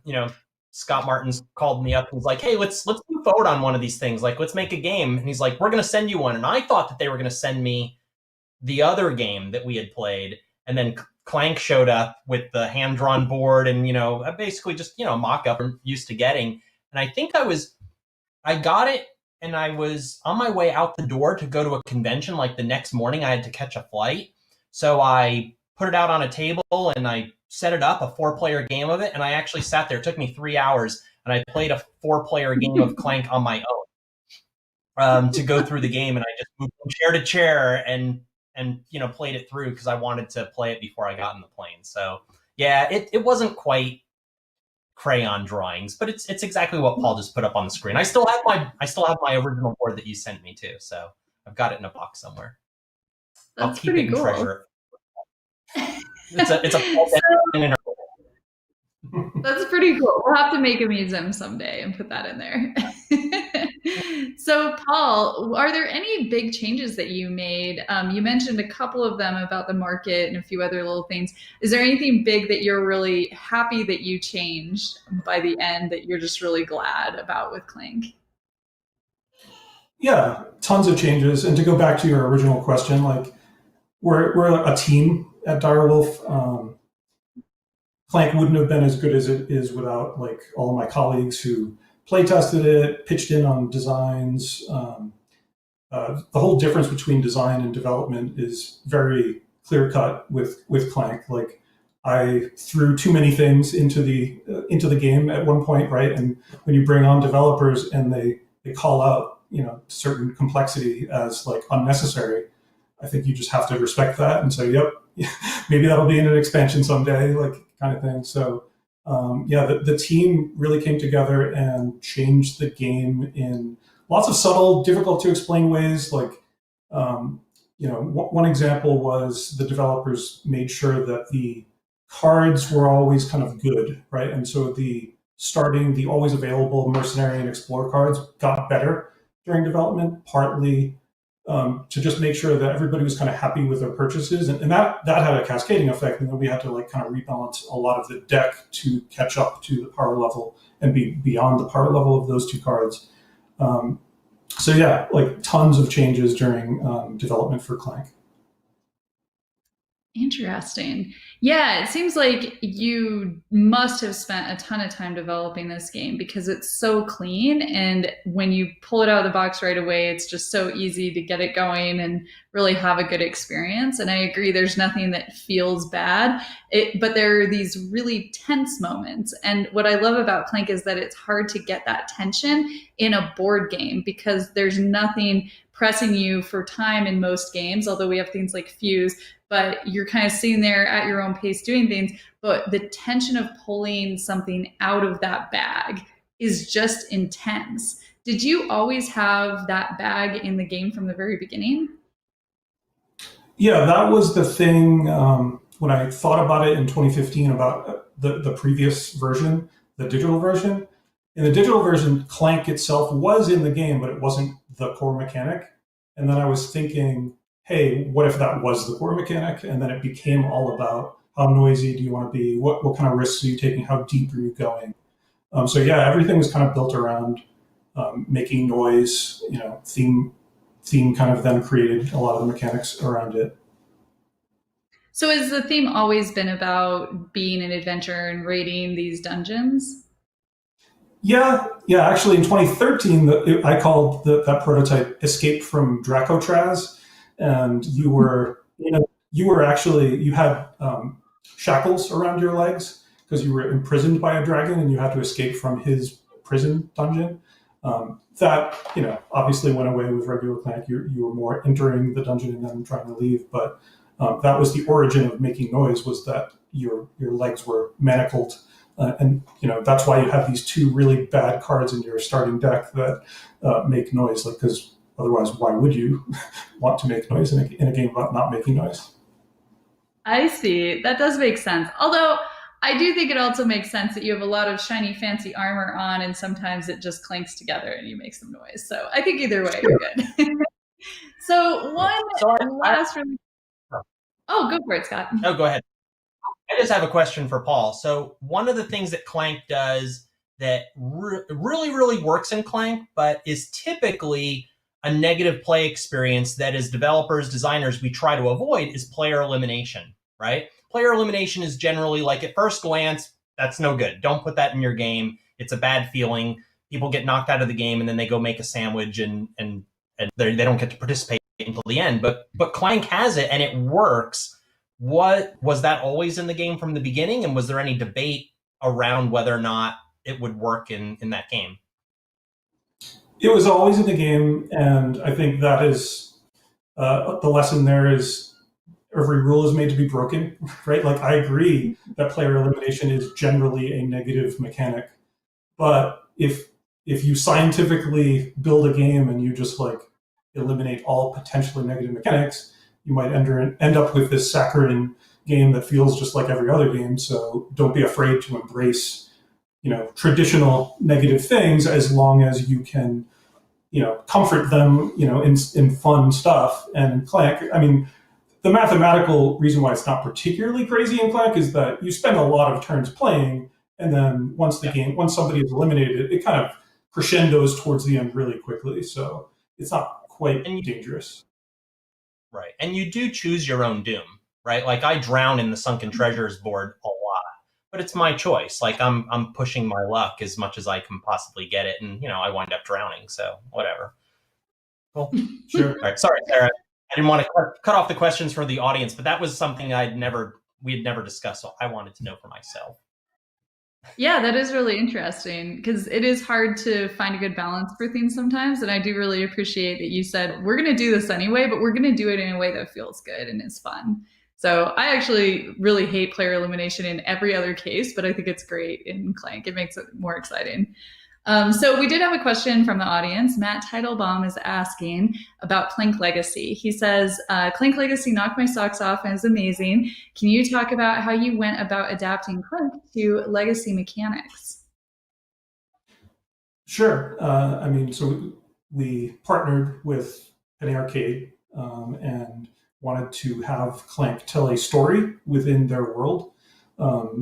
Scott Martins called me up and was like, "Hey, let's move forward on one of these things. Like, let's make a game." And he's like, "We're going to send you one." And I thought that they were going to send me the other game that we had played, and then Clank showed up with the hand-drawn board and, basically just, mock-up I'm used to getting. And I think I got it, and I was on my way out the door to go to a convention. Like the next morning I had to catch a flight. So I put it out on a table and I set it up, a 4-player game of it. And I actually sat there. It took me 3 hours, and I played a 4-player game of Clank on my own to go through the game. And I just moved from chair to chair and played it through because I wanted to play it before I got in the plane. So yeah, it wasn't quite crayon drawings, but it's exactly what Paul just put up on the screen. I still have my original board that you sent me too, so I've got it in a box somewhere. I'll keep it and treasure it. It's a That's pretty cool. We'll have to make a museum someday and put that in there. So, Paul, are there any big changes that you made? You mentioned a couple of them about the market and a few other little things. Is there anything big that you're really happy that you changed by the end that you're just really glad about with Clank? Yeah, tons of changes. And to go back to your original question, like we're a team at Direwolf. Clank wouldn't have been as good as it is without like all of my colleagues who play tested it, pitched in on designs. The whole difference between design and development is very clear cut with Clank. Like I threw too many things into the game at one point, right? And when you bring on developers and they call out certain complexity as like unnecessary, I think you just have to respect that and say, yep, maybe that'll be in an expansion someday, like kind of thing. So the team really came together and changed the game in lots of subtle, difficult to explain ways. Like, one example was the developers made sure that the cards were always kind of good, right? And so the always available mercenary and explorer cards got better during development, partly to just make sure that everybody was kind of happy with their purchases. And that had a cascading effect. And then we had to like kind of rebalance a lot of the deck to catch up to the power level and be beyond the power level of those two cards. So yeah, like tons of changes during development for Clank. Interesting. Yeah, it seems like you must have spent a ton of time developing this game because it's so clean. And when you pull it out of the box right away, it's just so easy to get it going and really have a good experience. And I agree, there's nothing that feels bad, but there are these really tense moments. And what I love about Clank is that it's hard to get that tension in a board game because there's nothing pressing you for time in most games, although we have things like Fuse, but you're kind of sitting there at your own pace doing things. But the tension of pulling something out of that bag is just intense. Did you always have that bag in the game from the very beginning? Yeah, that was the thing when I thought about it in 2015 about the previous version, the digital version. In the digital version, Clank itself was in the game, but it wasn't the core mechanic. And then I was thinking, hey, what if that was the core mechanic? And then it became all about how noisy do you want to be? What kind of risks are you taking? How deep are you going? So yeah, everything was kind of built around making noise. Theme kind of then created a lot of the mechanics around it. So has the theme always been about being an adventurer and raiding these dungeons? Yeah. Actually, in 2013, I called that prototype "Escape from Dracotraz," and you had shackles around your legs because you were imprisoned by a dragon, and you had to escape from his prison dungeon. That obviously went away with regular Clank. You were more entering the dungeon and then trying to leave, but that was the origin of making noise. Was that your legs were manacled. And that's why you have these two really bad cards in your starting deck that make noise. Because otherwise, why would you want to make noise in a game about not making noise? I see. That does make sense. Although I do think it also makes sense that you have a lot of shiny, fancy armor on, and sometimes it just clanks together and you make some noise. So I think either way, you're good. So last. Oh, go for it, Scott. No, go ahead. I just have a question for Paul. So one of the things that Clank does that really, really works in Clank, but is typically a negative play experience that as developers, designers, we try to avoid is player elimination, right? Player elimination is generally like at first glance, that's no good. Don't put that in your game. It's a bad feeling. People get knocked out of the game and then they go make a sandwich and they don't get to participate until the end. But Clank has it and it works. What was that always in the game from the beginning? And was there any debate around whether or not it would work in that game? It was always in the game, and I think that is the lesson there is every rule is made to be broken, right? Like I agree that player elimination is generally a negative mechanic, but if you scientifically build a game and you just like eliminate all potentially negative mechanics, you might end up with this saccharine game that feels just like every other game. So don't be afraid to embrace, traditional negative things as long as you can, comfort them, in fun stuff. And Clank, I mean, the mathematical reason why it's not particularly crazy in Clank is that you spend a lot of turns playing, and then once somebody is eliminated, it kind of crescendos towards the end really quickly. So it's not quite dangerous. Right. And you do choose your own doom, right? Like I drown in the Sunken Treasures board a lot, but it's my choice. Like I'm pushing my luck as much as I can possibly get it. And, I wind up drowning. So whatever. Cool. Sure. All right. Sorry, Sarah. I didn't want to cut off the questions for the audience, but that was something we had never discussed. So I wanted to know for myself. Yeah, that is really interesting because it is hard to find a good balance for things sometimes. And I do really appreciate that you said, we're going to do this anyway, but we're going to do it in a way that feels good and is fun. So I actually really hate player elimination in every other case, but I think it's great in Clank. It makes it more exciting. So we did have a question from the audience. Matt Teitelbaum is asking about Clank Legacy. He says, Clank Legacy knocked my socks off and is amazing. Can you talk about how you went about adapting Clank to legacy mechanics? Sure. So we partnered with Penny Arcade and wanted to have Clank tell a story within their world.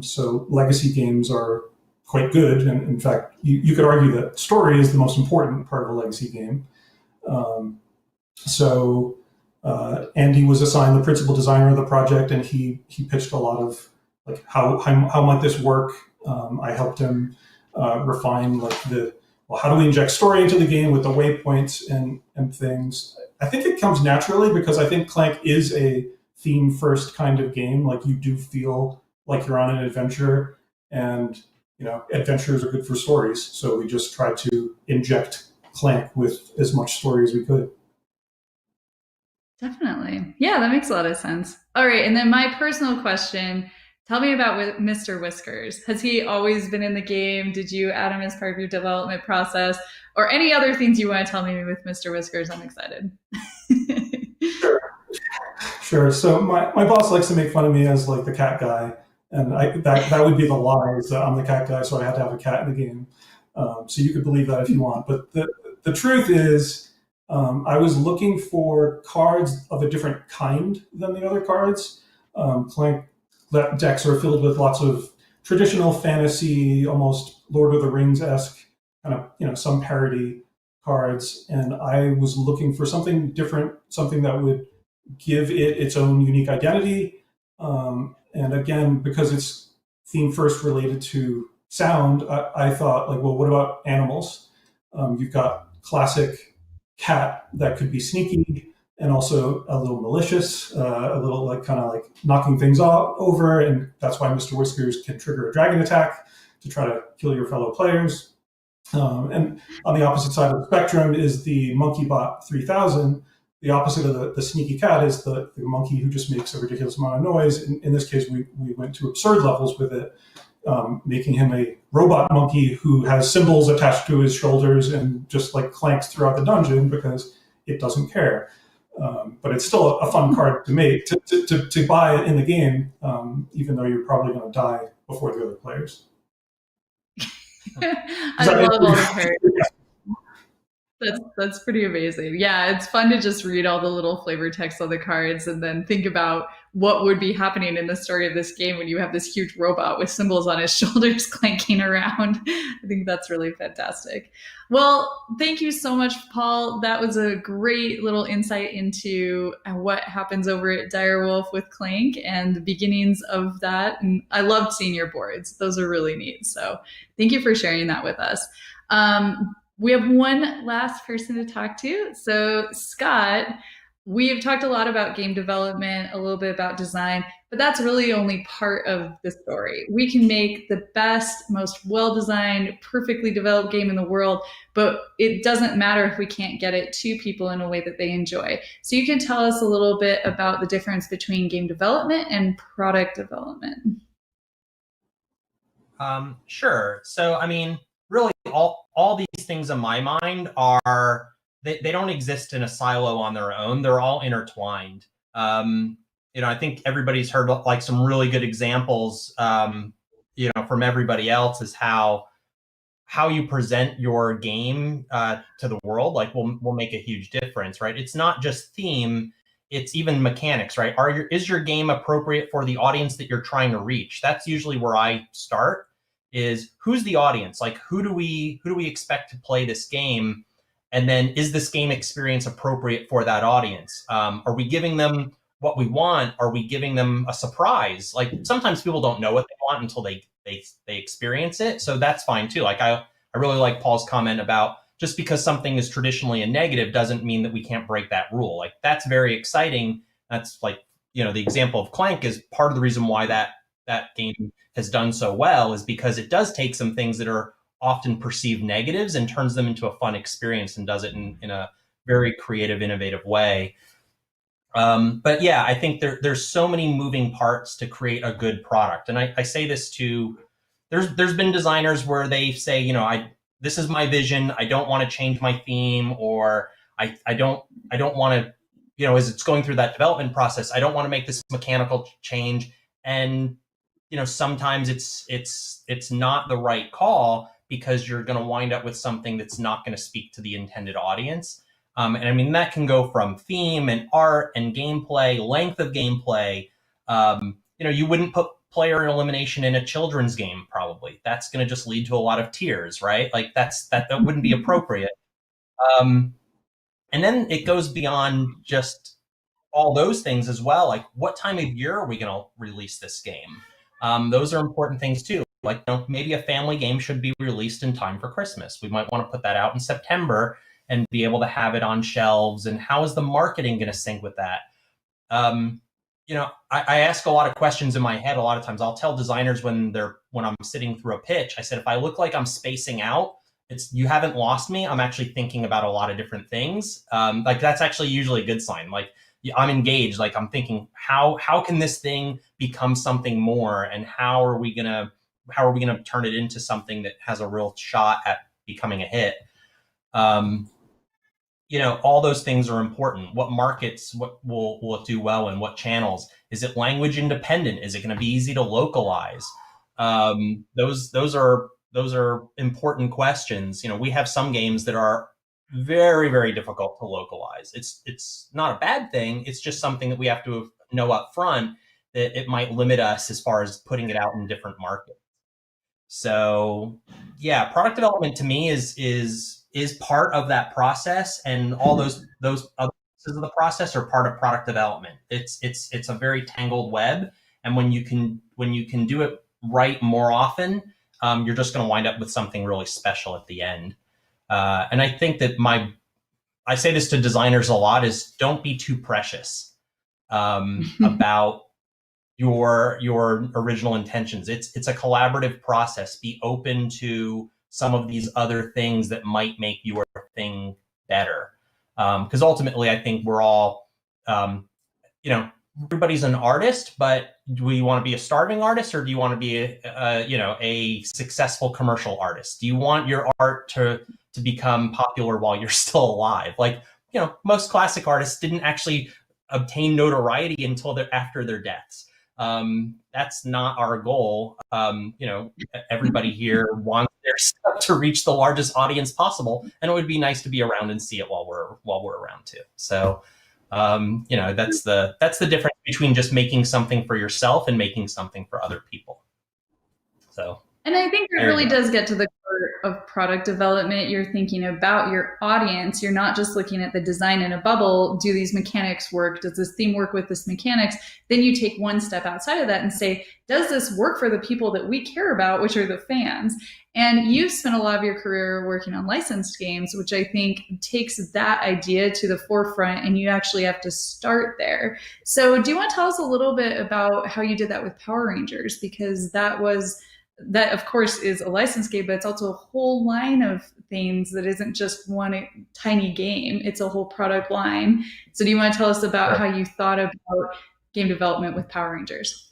So legacy games are quite good. And in fact, you could argue that story is the most important part of a legacy game. So Andy was assigned the principal designer of the project, and he pitched a lot of like how might this work. I helped him refine like how do we inject story into the game with the waypoints and things. I think it comes naturally because I think Clank is a theme first kind of game. Like you do feel like you're on an adventure, and adventures are good for stories. So we just tried to inject Clank with as much story as we could. Definitely. Yeah, that makes a lot of sense. All right. And then my personal question, tell me about Mr. Whiskers. Has he always been in the game? Did you add him as part of your development process? Or any other things you want to tell me with Mr. Whiskers? I'm excited. Sure. So my boss likes to make fun of me as like the cat guy. And that would be the lie, is that I'm the cat guy, so I had to have a cat in the game. So you could believe that if you want. But the truth is, I was looking for cards of a different kind than the other cards. Clank decks are filled with lots of traditional fantasy, almost Lord of the Rings-esque kind of, some parody cards. And I was looking for something different, something that would give it its own unique identity. And again, because it's theme first related to sound, I thought like, well, what about animals? You've got classic cat that could be sneaky and also a little malicious, a little like kind of like knocking things over. And that's why Mr. Whiskers can trigger a dragon attack to try to kill your fellow players. And on the opposite side of the spectrum is the Monkey Bot 3000. The opposite of the sneaky cat is the monkey who just makes a ridiculous amount of noise. In this case, we went to absurd levels with it, making him a robot monkey who has symbols attached to his shoulders and just like clanks throughout the dungeon because it doesn't care. But it's still a fun card to make, to buy in the game, even though you're probably going to die before the other players. I love all the cards. That's pretty amazing. Yeah, it's fun to just read all the little flavor text on the cards and then think about what would be happening in the story of this game when you have this huge robot with symbols on his shoulders clanking around. I think that's really fantastic. Well, thank you so much, Paul. That was a great little insight into what happens over at Direwolf with Clank and the beginnings of that. And I loved seeing your boards. Those are really neat. So thank you for sharing that with us. We have one last person to talk to. So Scott, we have talked a lot about game development, a little bit about design, but that's really only part of the story. We can make the best, most well-designed, perfectly developed game in the world, but it doesn't matter if we can't get it to people in a way that they enjoy. So you can tell us a little bit about the difference between game development and product development. Sure. So, I mean, really all these things in my mind are, they don't exist in a silo on their own. They're all intertwined. I think everybody's heard like some really good examples, from everybody else, is how you present your game to the world, like will make a huge difference, right? It's not just theme, it's even mechanics, right? Is your game appropriate for the audience that you're trying to reach? That's usually where I start. Is who's the audience? Like who do we expect to play this game? And then is this game experience appropriate for that audience? Are we giving them what we want? Are we giving them a surprise? Like sometimes people don't know what they want until they experience it. So that's fine too. Like I really like Paul's comment about just because something is traditionally a negative doesn't mean that we can't break that rule. Like that's very exciting. That's like, the example of Clank is part of the reason why that game has done so well, is because it does take some things that are often perceived negatives and turns them into a fun experience and does it in a very creative, innovative way. But yeah, I think there's so many moving parts to create a good product. And I say this to, there's been designers where they say, this is my vision. I don't want to change my theme, or I don't want to, as it's going through that development process, I don't want to make this mechanical change. And sometimes it's not the right call because you're going to wind up with something that's not going to speak to the intended audience. And I mean, that can go from theme and art and gameplay, length of gameplay. You wouldn't put player elimination in a children's game, probably. That's going to just lead to a lot of tears, right? Like that wouldn't be appropriate. And then it goes beyond just all those things as well. Like, what time of year are we going to release this game? Those are important things too. Like, maybe a family game should be released in time for Christmas. We might want to put that out in September and be able to have it on shelves. And how is the marketing going to sync with that? I ask a lot of questions in my head. A lot of times I'll tell designers when I'm sitting through a pitch, I said, if I look like I'm spacing out, you haven't lost me. I'm actually thinking about a lot of different things. Like, that's actually usually a good sign. Like, I'm engaged. Like, I'm thinking, how can this thing become something more, and how are we gonna turn it into something that has a real shot at becoming a hit? All those things are important. What markets, what will it do well in? What channels? Is it language independent? Is it going to be easy to localize? Those are important questions. We have some games that are very, very difficult to localize. It's not a bad thing. It's just something that we have to know up front, that it might limit us as far as putting it out in different markets. So yeah, product development to me is part of that process, and all those other pieces of the process are part of product development. It's a very tangled web, and when you can do it right more often, you're just going to wind up with something really special at the end. And I think that I say this to designers a lot, is don't be too precious about your original intentions. It's a collaborative process. Be open to some of these other things that might make your thing better. Because ultimately, I think we're all, everybody's an artist, but do you want to be a starving artist, or do you want to be a successful commercial artist? Do you want your art to become popular while you're still alive? Like, most classic artists didn't actually obtain notoriety until after their deaths. That's not our goal. Everybody here wants their stuff to reach the largest audience possible, and it would be nice to be around and see it while we're around too. So, that's the difference between just making something for yourself and making something for other people. So, and I think it really does get to the core of product development. You're thinking about your audience. You're not just looking at the design in a bubble. Do these mechanics work? Does this theme work with this mechanics? Then you take one step outside of that and say, does this work for the people that we care about, which are the fans? And you've spent a lot of your career working on licensed games, which I think takes that idea to the forefront, and you actually have to start there. So do you want to tell us a little bit about how you did that with Power Rangers? Because that, of course, is a licensed game, but it's also a whole line of things that isn't just one tiny game. It's a whole product line. So do you want to tell us about how you thought about game development with Power Rangers?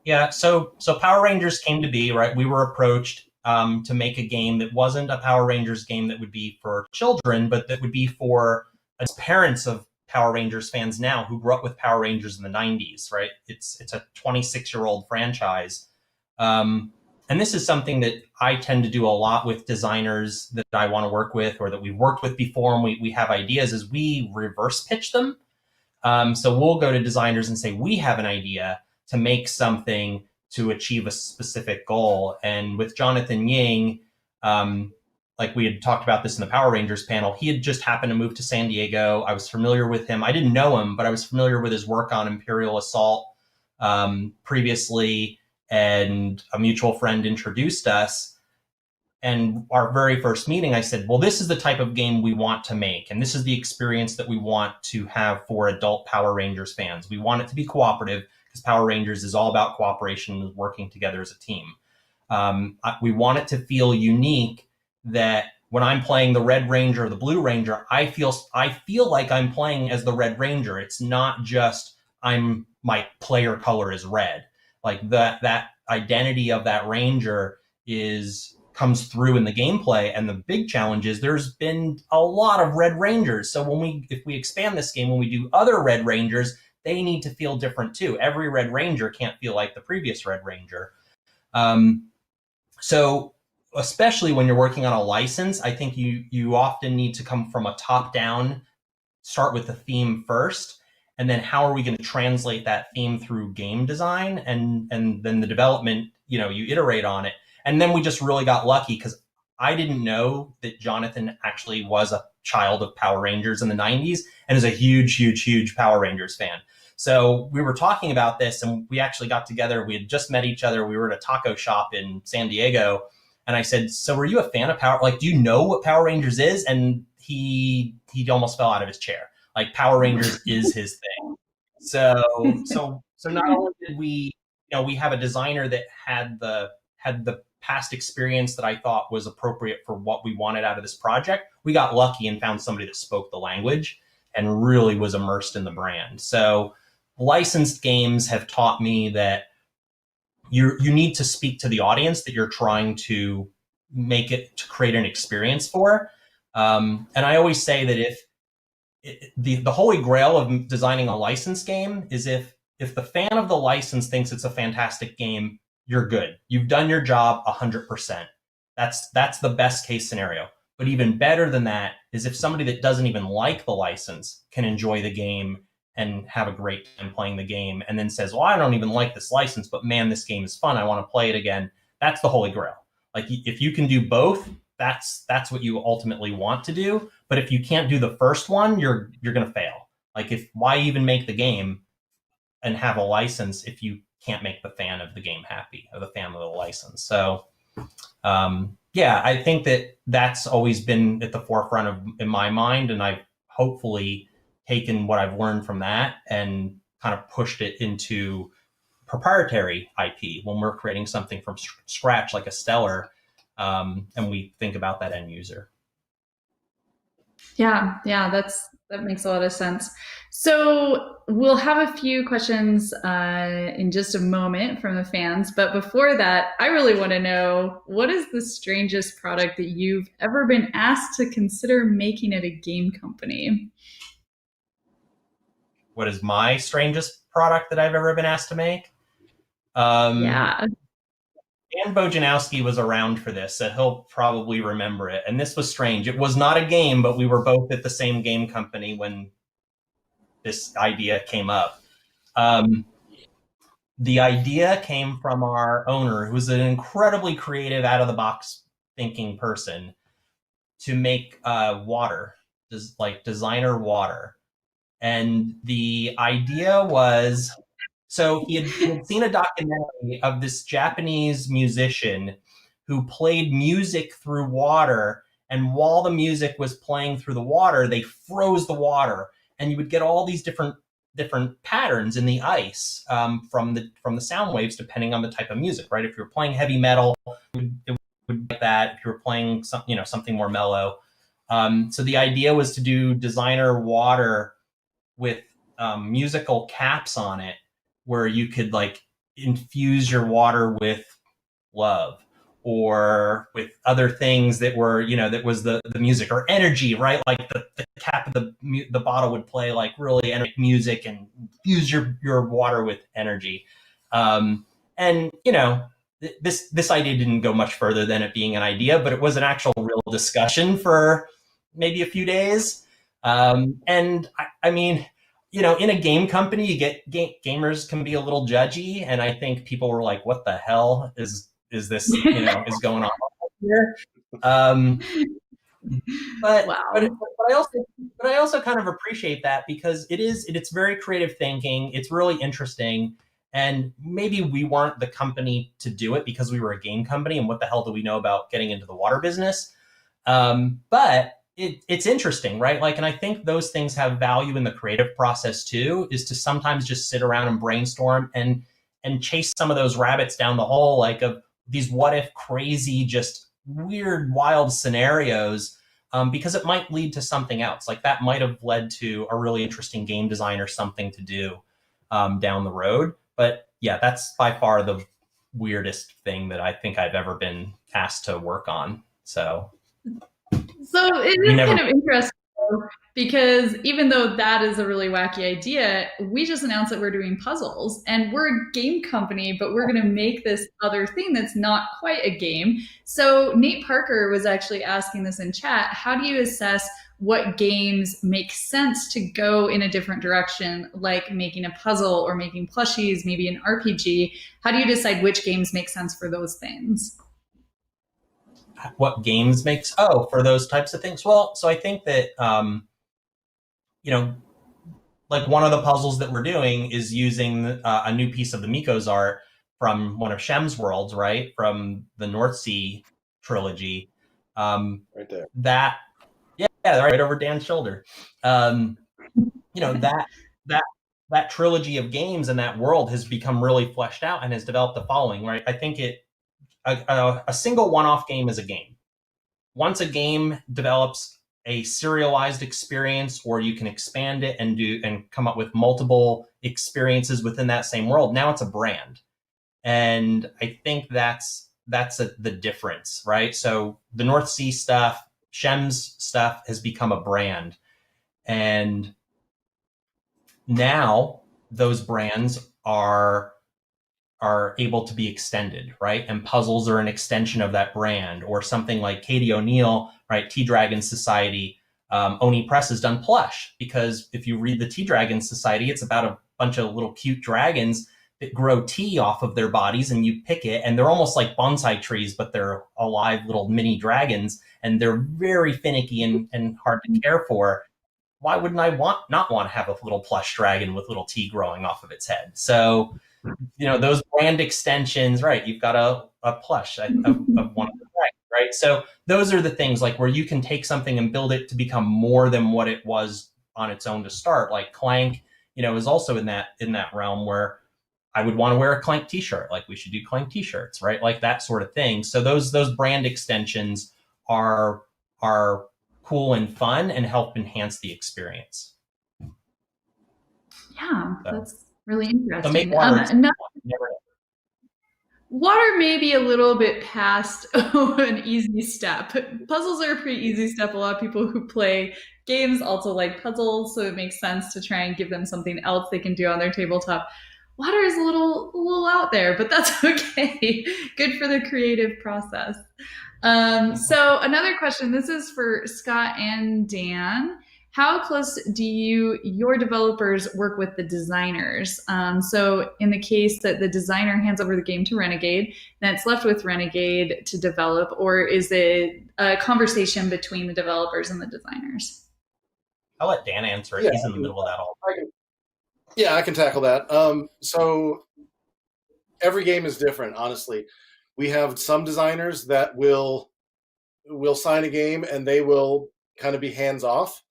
Yeah, so Power Rangers came to be, right? We were approached to make a game that wasn't a Power Rangers game that would be for children, but that would be for parents of Power Rangers fans now who grew up with Power Rangers in the 90s, right? It's a 26-year-old franchise. And this is something that I tend to do a lot with designers that I want to work with, or that we've worked with before, and we have ideas, is we reverse pitch them. So we'll go to designers and say, we have an idea to make something to achieve a specific goal. And with Jonathan Ying, like we had talked about this in the Power Rangers panel, he had just happened to move to San Diego. I was familiar with him. I didn't know him, but I was familiar with his work on Imperial Assault previously, and a mutual friend introduced us. And our very first meeting, I said, well, this is the type of game we want to make, and this is the experience that we want to have for adult Power Rangers fans. We want it to be cooperative, because Power Rangers is all about cooperation and working together as a team. We want it to feel unique, that when I'm playing the Red Ranger or the Blue Ranger, I feel like I'm playing as the Red Ranger. It's not just my player color is red. Like that identity of that Ranger comes through in the gameplay. And the big challenge is there's been a lot of Red Rangers. So if we expand this game, when we do other Red Rangers, they need to feel different too. Every Red Ranger can't feel like the previous Red Ranger. So especially when you're working on a license, I think you often need to come from a top down, start with the theme first, and then how are we going to translate that theme through game design, and then the development, you iterate on it. And then we just really got lucky, because I didn't know that Jonathan actually was a child of Power Rangers in the 90s and is a huge Power Rangers fan. So we were talking about this, and we actually got together. We had just met each other. We were at a taco shop in San Diego, and I said, "So were you a fan of Power? Like, do you know what Power Rangers is?" And he almost fell out of his chair. Like, Power Rangers is his thing. So not only did we, we have a designer that had the past experience that I thought was appropriate for what we wanted out of this project. We got lucky and found somebody that spoke the language and really was immersed in the brand. So licensed games have taught me that you need to speak to the audience that you're trying to to create an experience for. And I always say that if the holy grail of designing a licensed game is if the fan of the license thinks it's a fantastic game, you're good. You've done your job 100%. That's the best case scenario. But even better than that is if somebody that doesn't even like the license can enjoy the game and have a great time playing the game, and then says, well, I don't even like this license, but man, this game is fun. I want to play it again. That's the holy grail. Like, if you can do both, that's what you ultimately want to do. But if you can't do the first one, you're going to fail. Like, why even make the game and have a license if you can't make the fan of the game happy, or the fan of the license? So, I think that's always been at the forefront in my mind, and I've hopefully taken what I've learned from that and kind of pushed it into proprietary IP when we're creating something from scratch, like a Stellar, and we think about that end user. Yeah, that makes a lot of sense. So we'll have a few questions in just a moment from the fans. But before that, I really want to know, what is the strangest product that you've ever been asked to consider making at a game company? What is my strangest product that I've ever been asked to make? Yeah. Dan Bojanowski was around for this, so he'll probably remember it. And this was strange. It was not a game, but we were both at the same game company when this idea came up. The idea came from our owner, who was an incredibly creative, out-of-the-box thinking person, to make water, designer water. And the idea was, so he had seen a documentary of this Japanese musician who played music through water, and while the music was playing through the water, they froze the water, and you would get all these different patterns in the ice from the sound waves, depending on the type of music, right? If you were playing heavy metal, it would be like that. If you were playing something more mellow. So the idea was to do designer water with musical caps on it, where you could infuse your water with love or with other things that were, that was the music, or energy, right? Like the cap of the bottle would play like really energetic music and fuse your water with energy. And this idea didn't go much further than it being an idea, but it was an actual real discussion for maybe a few days. And I mean, in a game company, you get gamers can be a little judgy, and I think people were like, "What the hell is this? Is going on here?" But Wow. but I also kind of appreciate that, because it's very creative thinking. It's really interesting, and maybe we weren't the company to do it because we were a game company, and what the hell do we know about getting into the water business? But it's interesting, right? And I think those things have value in the creative process too, is to sometimes just sit around and brainstorm and chase some of those rabbits down the hole, of these what if crazy, just weird, wild scenarios, because it might lead to something else. That might have led to a really interesting game design or something to do down the road. But yeah, that's by far the weirdest thing that I think I've ever been asked to work on. So it is kind of interesting, because even though that is a really wacky idea, we just announced that we're doing puzzles, and we're a game company, but we're going to make this other thing that's not quite a game. So Nate Parker was actually asking this in chat: how do you assess what games make sense to go in a different direction, like making a puzzle or making plushies, maybe an RPG? How do you decide which games make sense for those things? what games makes for those types of things. Well, so I think that like one of the puzzles that we're doing is using a new piece of the Miko's art from one of Shem's worlds, right, from the North Sea trilogy. Right there. That right over Dan's shoulder. That trilogy of games and that world has become really fleshed out and has developed a following, right? I think a single one-off game is a game. Once a game develops a serialized experience, or you can expand it and come up with multiple experiences within that same world, now it's a brand. And I think that's the difference, right? So the North Sea stuff, Shem's stuff has become a brand. And now those brands are able to be extended, right? And puzzles are an extension of that brand. Or something like Katie O'Neill, right? T-Dragon Society, Oni Press has done plush, because if you read the T-Dragon Society, it's about a bunch of little cute dragons that grow tea off of their bodies, and you pick it, and they're almost like bonsai trees, but they're alive little mini dragons, and they're very finicky and hard to care for. Why wouldn't I not want to have a little plush dragon with little tea growing off of its head? So, those brand extensions, right? You've got a plush of one of the dragons, right? So those are the things like where you can take something and build it to become more than what it was on its own to start. Like Clank, is also in that realm where I would want to wear a Clank t-shirt. Like we should do Clank t-shirts, right? Like that sort of thing. So those brand extensions are cool and fun and help enhance the experience. Yeah, that's really interesting. So make water. Water may be a little bit past an easy step. Puzzles are a pretty easy step. A lot of people who play games also like puzzles, so it makes sense to try and give them something else they can do on their tabletop. Water is a little out there, but that's okay. Good for the creative process. So another question, this is for Scott and Dan. How close do your developers work with the designers? So in the case that the designer hands over the game to Renegade, then it's left with Renegade to develop, or is it a conversation between the developers and the designers? I'll let Dan answer it. He's in the middle of that all. I can tackle that. So every game is different, honestly. We have some designers that will sign a game and they will kind of be hands off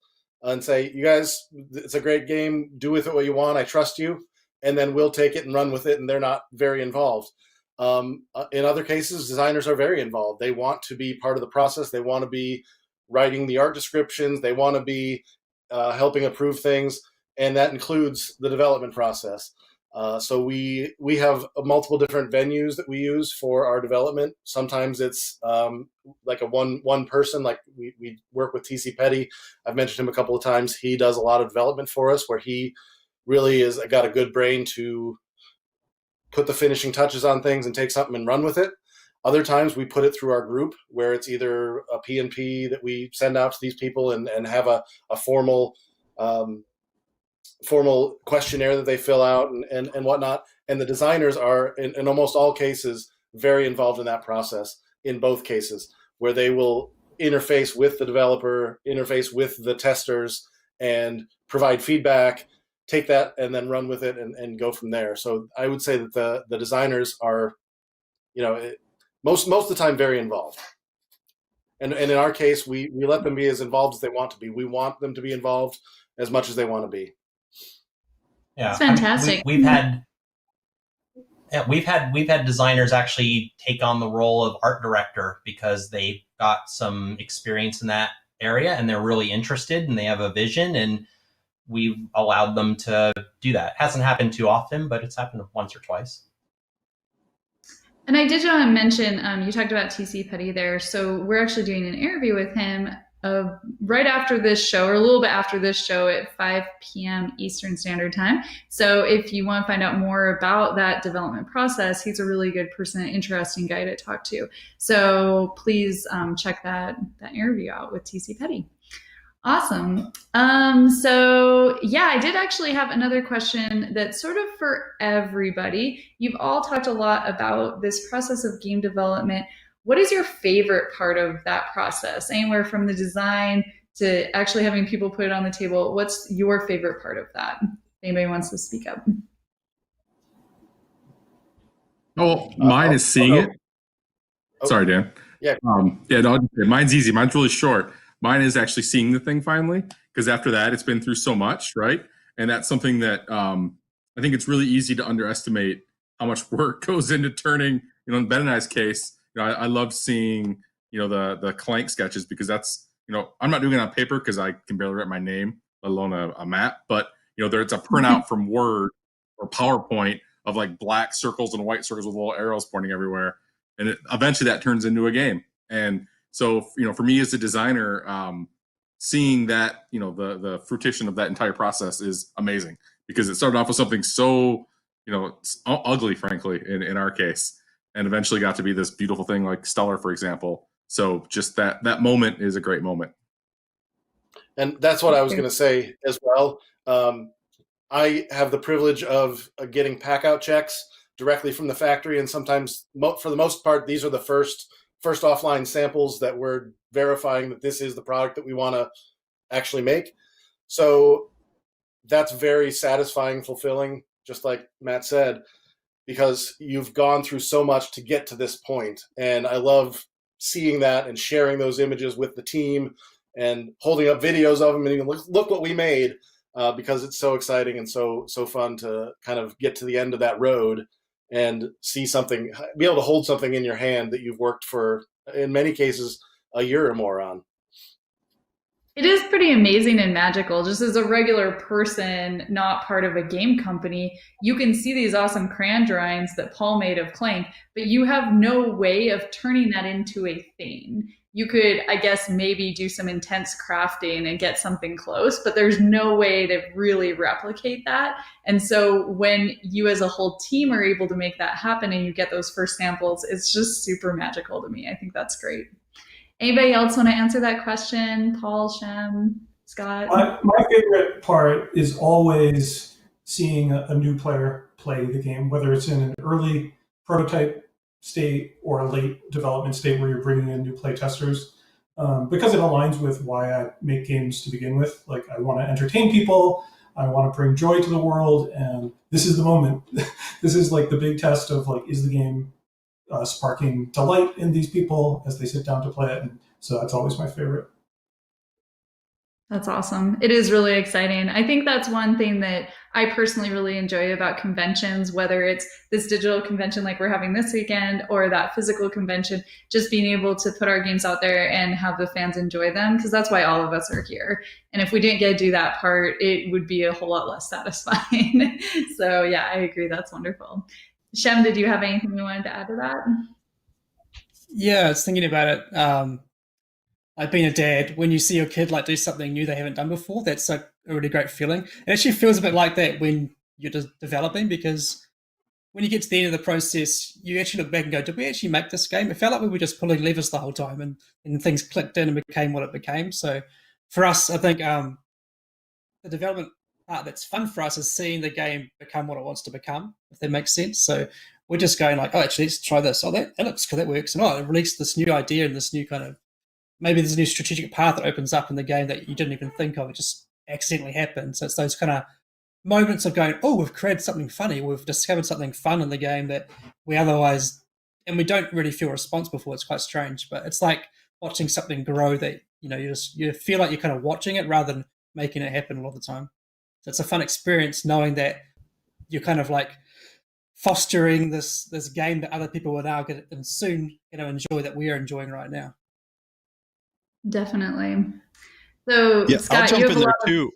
and say, you guys, it's a great game. Do with it what you want. I trust you. And then we'll take it and run with it. And they're not very involved. In other cases, designers are very involved. They want to be part of the process. They want to be writing the art descriptions. They want to be helping approve things. And that includes the development process. So we have multiple different venues that we use for our development. Sometimes it's like a one person, like we work with TC Petty. I've mentioned him a couple of times. He does a lot of development for us, where he really has got a good brain to put the finishing touches on things and take something and run with it. Other times we put it through our group, where it's either a P&P that we send out to these people and have a formal questionnaire that they fill out and whatnot. And the designers are, in almost all cases, very involved in that process, in both cases, where they will interface with the developer, interface with the testers, and provide feedback, take that and then run with it and go from there. So I would say that the designers are, most of the time very involved. And in our case, we let them be as involved as they want to be. We want them to be involved as much as they want to be. Yeah, that's fantastic. We've had designers actually take on the role of art director because they got some experience in that area and they're really interested and they have a vision, and we've allowed them to do that. It hasn't happened too often, but it's happened once or twice. And I did want to mention, you talked about TC Petty there. So we're actually doing an interview with him right after this show, or a little bit after this show, at 5 p.m. Eastern Standard Time. So if you want to find out more about that development process, he's a really good person, interesting guy to talk to. So please check that interview out with TC Petty. Awesome. So yeah, I did actually have another question that's sort of for everybody. You've all talked a lot about this process of game development. What is your favorite part of that process? Anywhere from the design to actually having people put it on the table. What's your favorite part of that? If anybody wants to speak up. Oh, mine is seeing it. Sorry, Dan. Yeah. No, mine's easy. Mine's really short. Mine is actually seeing the thing finally, because after that, it's been through so much, right? And that's something that I think it's really easy to underestimate how much work goes into turning. In Ben and I's case, I love seeing the Clank sketches, because that's I'm not doing it on paper because I can barely write my name, let alone a map. But it's a printout from Word or PowerPoint of like black circles and white circles with little arrows pointing everywhere. And eventually that turns into a game. And so, for me as a designer, seeing that, the fruition of that entire process is amazing, because it started off with something so, ugly, frankly, in our case, and eventually got to be this beautiful thing like Stellar, for example. So just that moment is a great moment. And that's what I was going to say as well. I have the privilege of getting pack-out checks directly from the factory, and sometimes, for the most part, these are the first offline samples that we're verifying that this is the product that we want to actually make. So that's very satisfying, fulfilling, just like Matt said, because you've gone through so much to get to this point. And I love seeing that and sharing those images with the team and holding up videos of them and look what we made, because it's so exciting and so fun to kind of get to the end of that road and see something, be able to hold something in your hand that you've worked for, in many cases, a year or more on. It is pretty amazing and magical. Just as a regular person, not part of a game company, you can see these awesome crayon drawings that Paul made of Clank, but you have no way of turning that into a thing. You could, I guess, maybe do some intense crafting and get something close, but there's no way to really replicate that. And so when you as a whole team are able to make that happen and you get those first samples, it's just super magical to me. I think that's great. Anybody else want to answer that question? Paul, Shem, Scott? My favorite part is always seeing a new player play the game, whether it's in an early prototype state or a late development state where you're bringing in new play testers, because it aligns with why I make games to begin with. Like, I want to entertain people, I want to bring joy to the world, and this is the moment. This is like the big test of like, is the game sparking delight in these people as they sit down to play it? And so that's always my favorite. That's awesome. It is really exciting. I think that's one thing that I personally really enjoy about conventions, whether it's this digital convention like we're having this weekend or that physical convention, just being able to put our games out there and have the fans enjoy them, because that's why all of us are here. And if we didn't get to do that part, it would be a whole lot less satisfying. So yeah, I agree. That's wonderful. Shem, did you have anything you wanted to add to that? Yeah, I was thinking about it. Like being a dad, when you see your kid like do something new they haven't done before, that's like a really great feeling. It actually feels a bit like that when you're just developing, because when you get to the end of the process, you actually look back and go, did we actually make this game? It felt like we were just pulling levers the whole time, and things clicked in and became what it became. So for us, I think the development part that's fun for us is seeing the game become what it wants to become, if that makes sense. So we're just going like, oh, actually, let's try this. Oh, that looks cool, that works. And it released this new idea and this new kind of, maybe there's a new strategic path that opens up in the game that you didn't even think of. It just accidentally happened. So it's those kind of moments of going, oh, we've created something funny. We've discovered something fun in the game that we otherwise, and we don't really feel responsible for. It's quite strange, but it's like watching something grow that, you feel like you're kind of watching it rather than making it happen all the time. So it's a fun experience knowing that you're kind of like fostering this game that other people will now get and soon enjoy, that we are enjoying right now. Definitely. So Yeah, Scott, I'll jump in there too.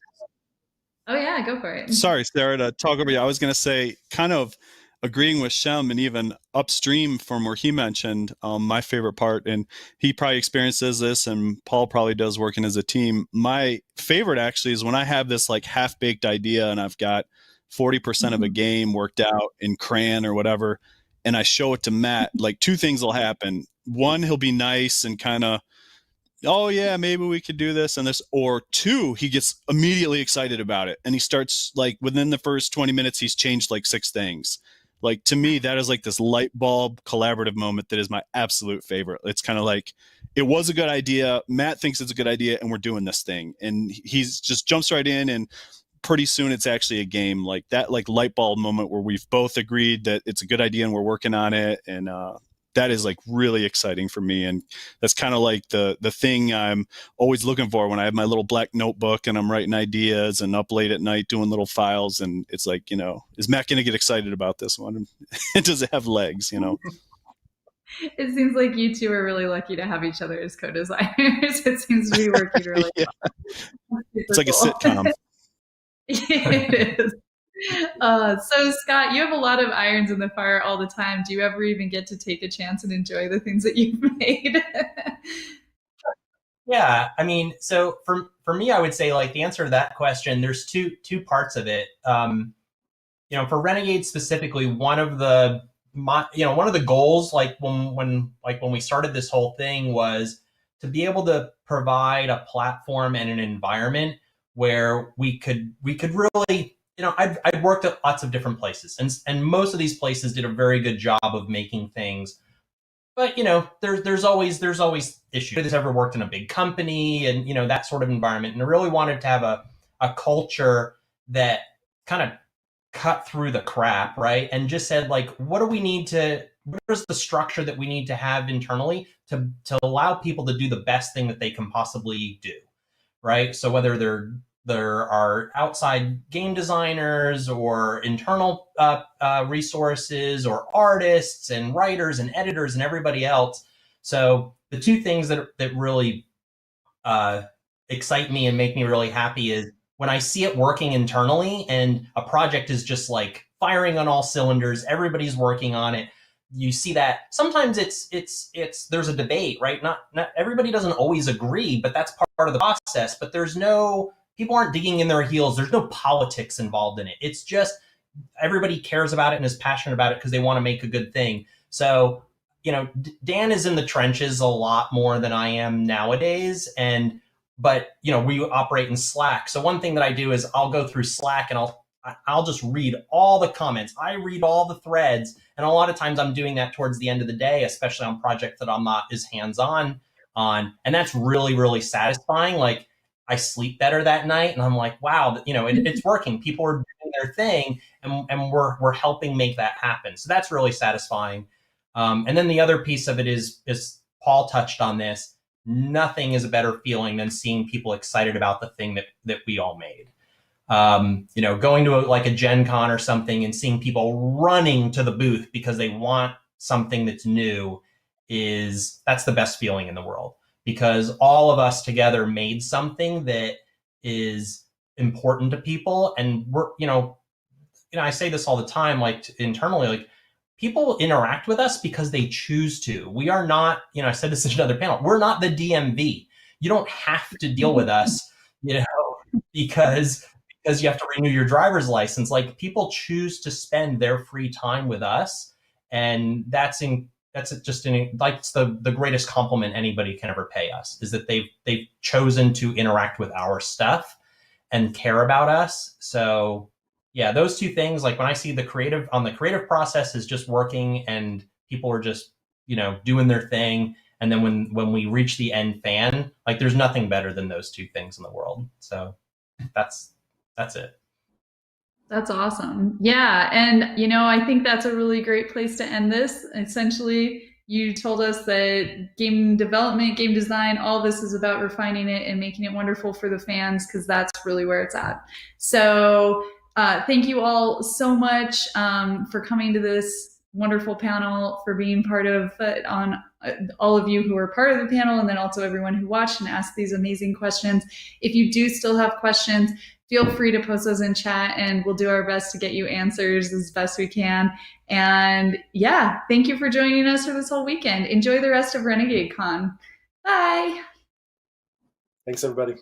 Oh yeah, go for it. Sorry, Sarah, to talk over you. I was going to say, kind of agreeing with Shem, and even upstream from where he mentioned, my favorite part, and he probably experiences this, and Paul probably does working as a team. My favorite actually is when I have this like half-baked idea and I've got 40% of a game worked out in crayon or whatever, and I show it to Matt. Like, two things will happen. One, he'll be nice and kind of, oh yeah, maybe we could do this and this, or two, he gets immediately excited about it and he starts, like, within the first 20 minutes he's changed like 6 things, Like, to me, that is like this light bulb collaborative moment that is my absolute favorite. It's kind of like, it was a good idea. Matt thinks it's a good idea, and we're doing this thing. And he's just jumps right in, and pretty soon it's actually a game. Like that, like light bulb moment where we've both agreed that it's a good idea and we're working on it. And that is like really exciting for me. And that's kind of like the thing I'm always looking for when I have my little black notebook and I'm writing ideas and up late at night doing little files. And it's like, is Matt going to get excited about this one? Does it have legs, It seems like you two are really lucky to have each other as co-designers. It seems to be working really Yeah. well. It's like a sitcom. It is. So Scott, you have a lot of irons in the fire all the time. Do you ever even get to take a chance and enjoy the things that you've made? Yeah, I mean, so for me, I would say like the answer to that question, there's two parts of it. For Renegade specifically, one of the goals, like when we started this whole thing, was to be able to provide a platform and an environment where we could really, I've worked at lots of different places, and most of these places did a very good job of making things. But there's always issues. I've ever worked in a big company and that sort of environment, and I really wanted to have a culture that kind of cut through the crap, right? And just said, like, what is the structure that we need to have internally to allow people to do the best thing that they can possibly do, right? So whether there are outside game designers or internal resources or artists and writers and editors and everybody else. So the two things that really excite me and make me really happy is when I see it working internally and a project is just like firing on all cylinders, everybody's working on it. You see that sometimes there's a debate, right? Not everybody doesn't always agree, but that's part of the process. But people aren't digging in their heels. There's no politics involved in it. It's just everybody cares about it and is passionate about it because they want to make a good thing. So, Dan is in the trenches a lot more than I am nowadays. But we operate in Slack. So one thing that I do is I'll go through Slack and I'll just read all the comments. I read all the threads. And a lot of times I'm doing that towards the end of the day, especially on projects that I'm not as hands-on on. And that's really, really satisfying. Like, I sleep better that night, and I'm like, wow, it's working. People are doing their thing, and we're helping make that happen. So that's really satisfying. And then the other piece of it is Paul touched on this. Nothing is a better feeling than seeing people excited about the thing that we all made. Going to a Gen Con or something and seeing people running to the booth because they want something that's new that's the best feeling in the world. Because all of us together made something that is important to people. And we're, I say this all the time, like internally, like people interact with us because they choose to. We are not, I said this in another panel, we're not the DMV. You don't have to deal with us, because you have to renew your driver's license. Like, people choose to spend their free time with us. And that's the greatest compliment anybody can ever pay us, is that they've chosen to interact with our stuff and care about us. So yeah, those two things, like when I see the creative process is just working and people are just, doing their thing. And then when we reach the end fan, like, there's nothing better than those two things in the world. So that's it. That's awesome. Yeah. And, I think that's a really great place to end this. Essentially, you told us that game development, game design, all this is about refining it and making it wonderful for the fans, because that's really where it's at. So thank you all so much for coming to this wonderful panel, for being part of it, on all of you who are part of the panel, and then also everyone who watched and asked these amazing questions. If you do still have questions, feel free to post those in chat, and we'll do our best to get you answers as best we can. And yeah, thank you for joining us for this whole weekend. Enjoy the rest of Renegade Con. Bye. Thanks, everybody.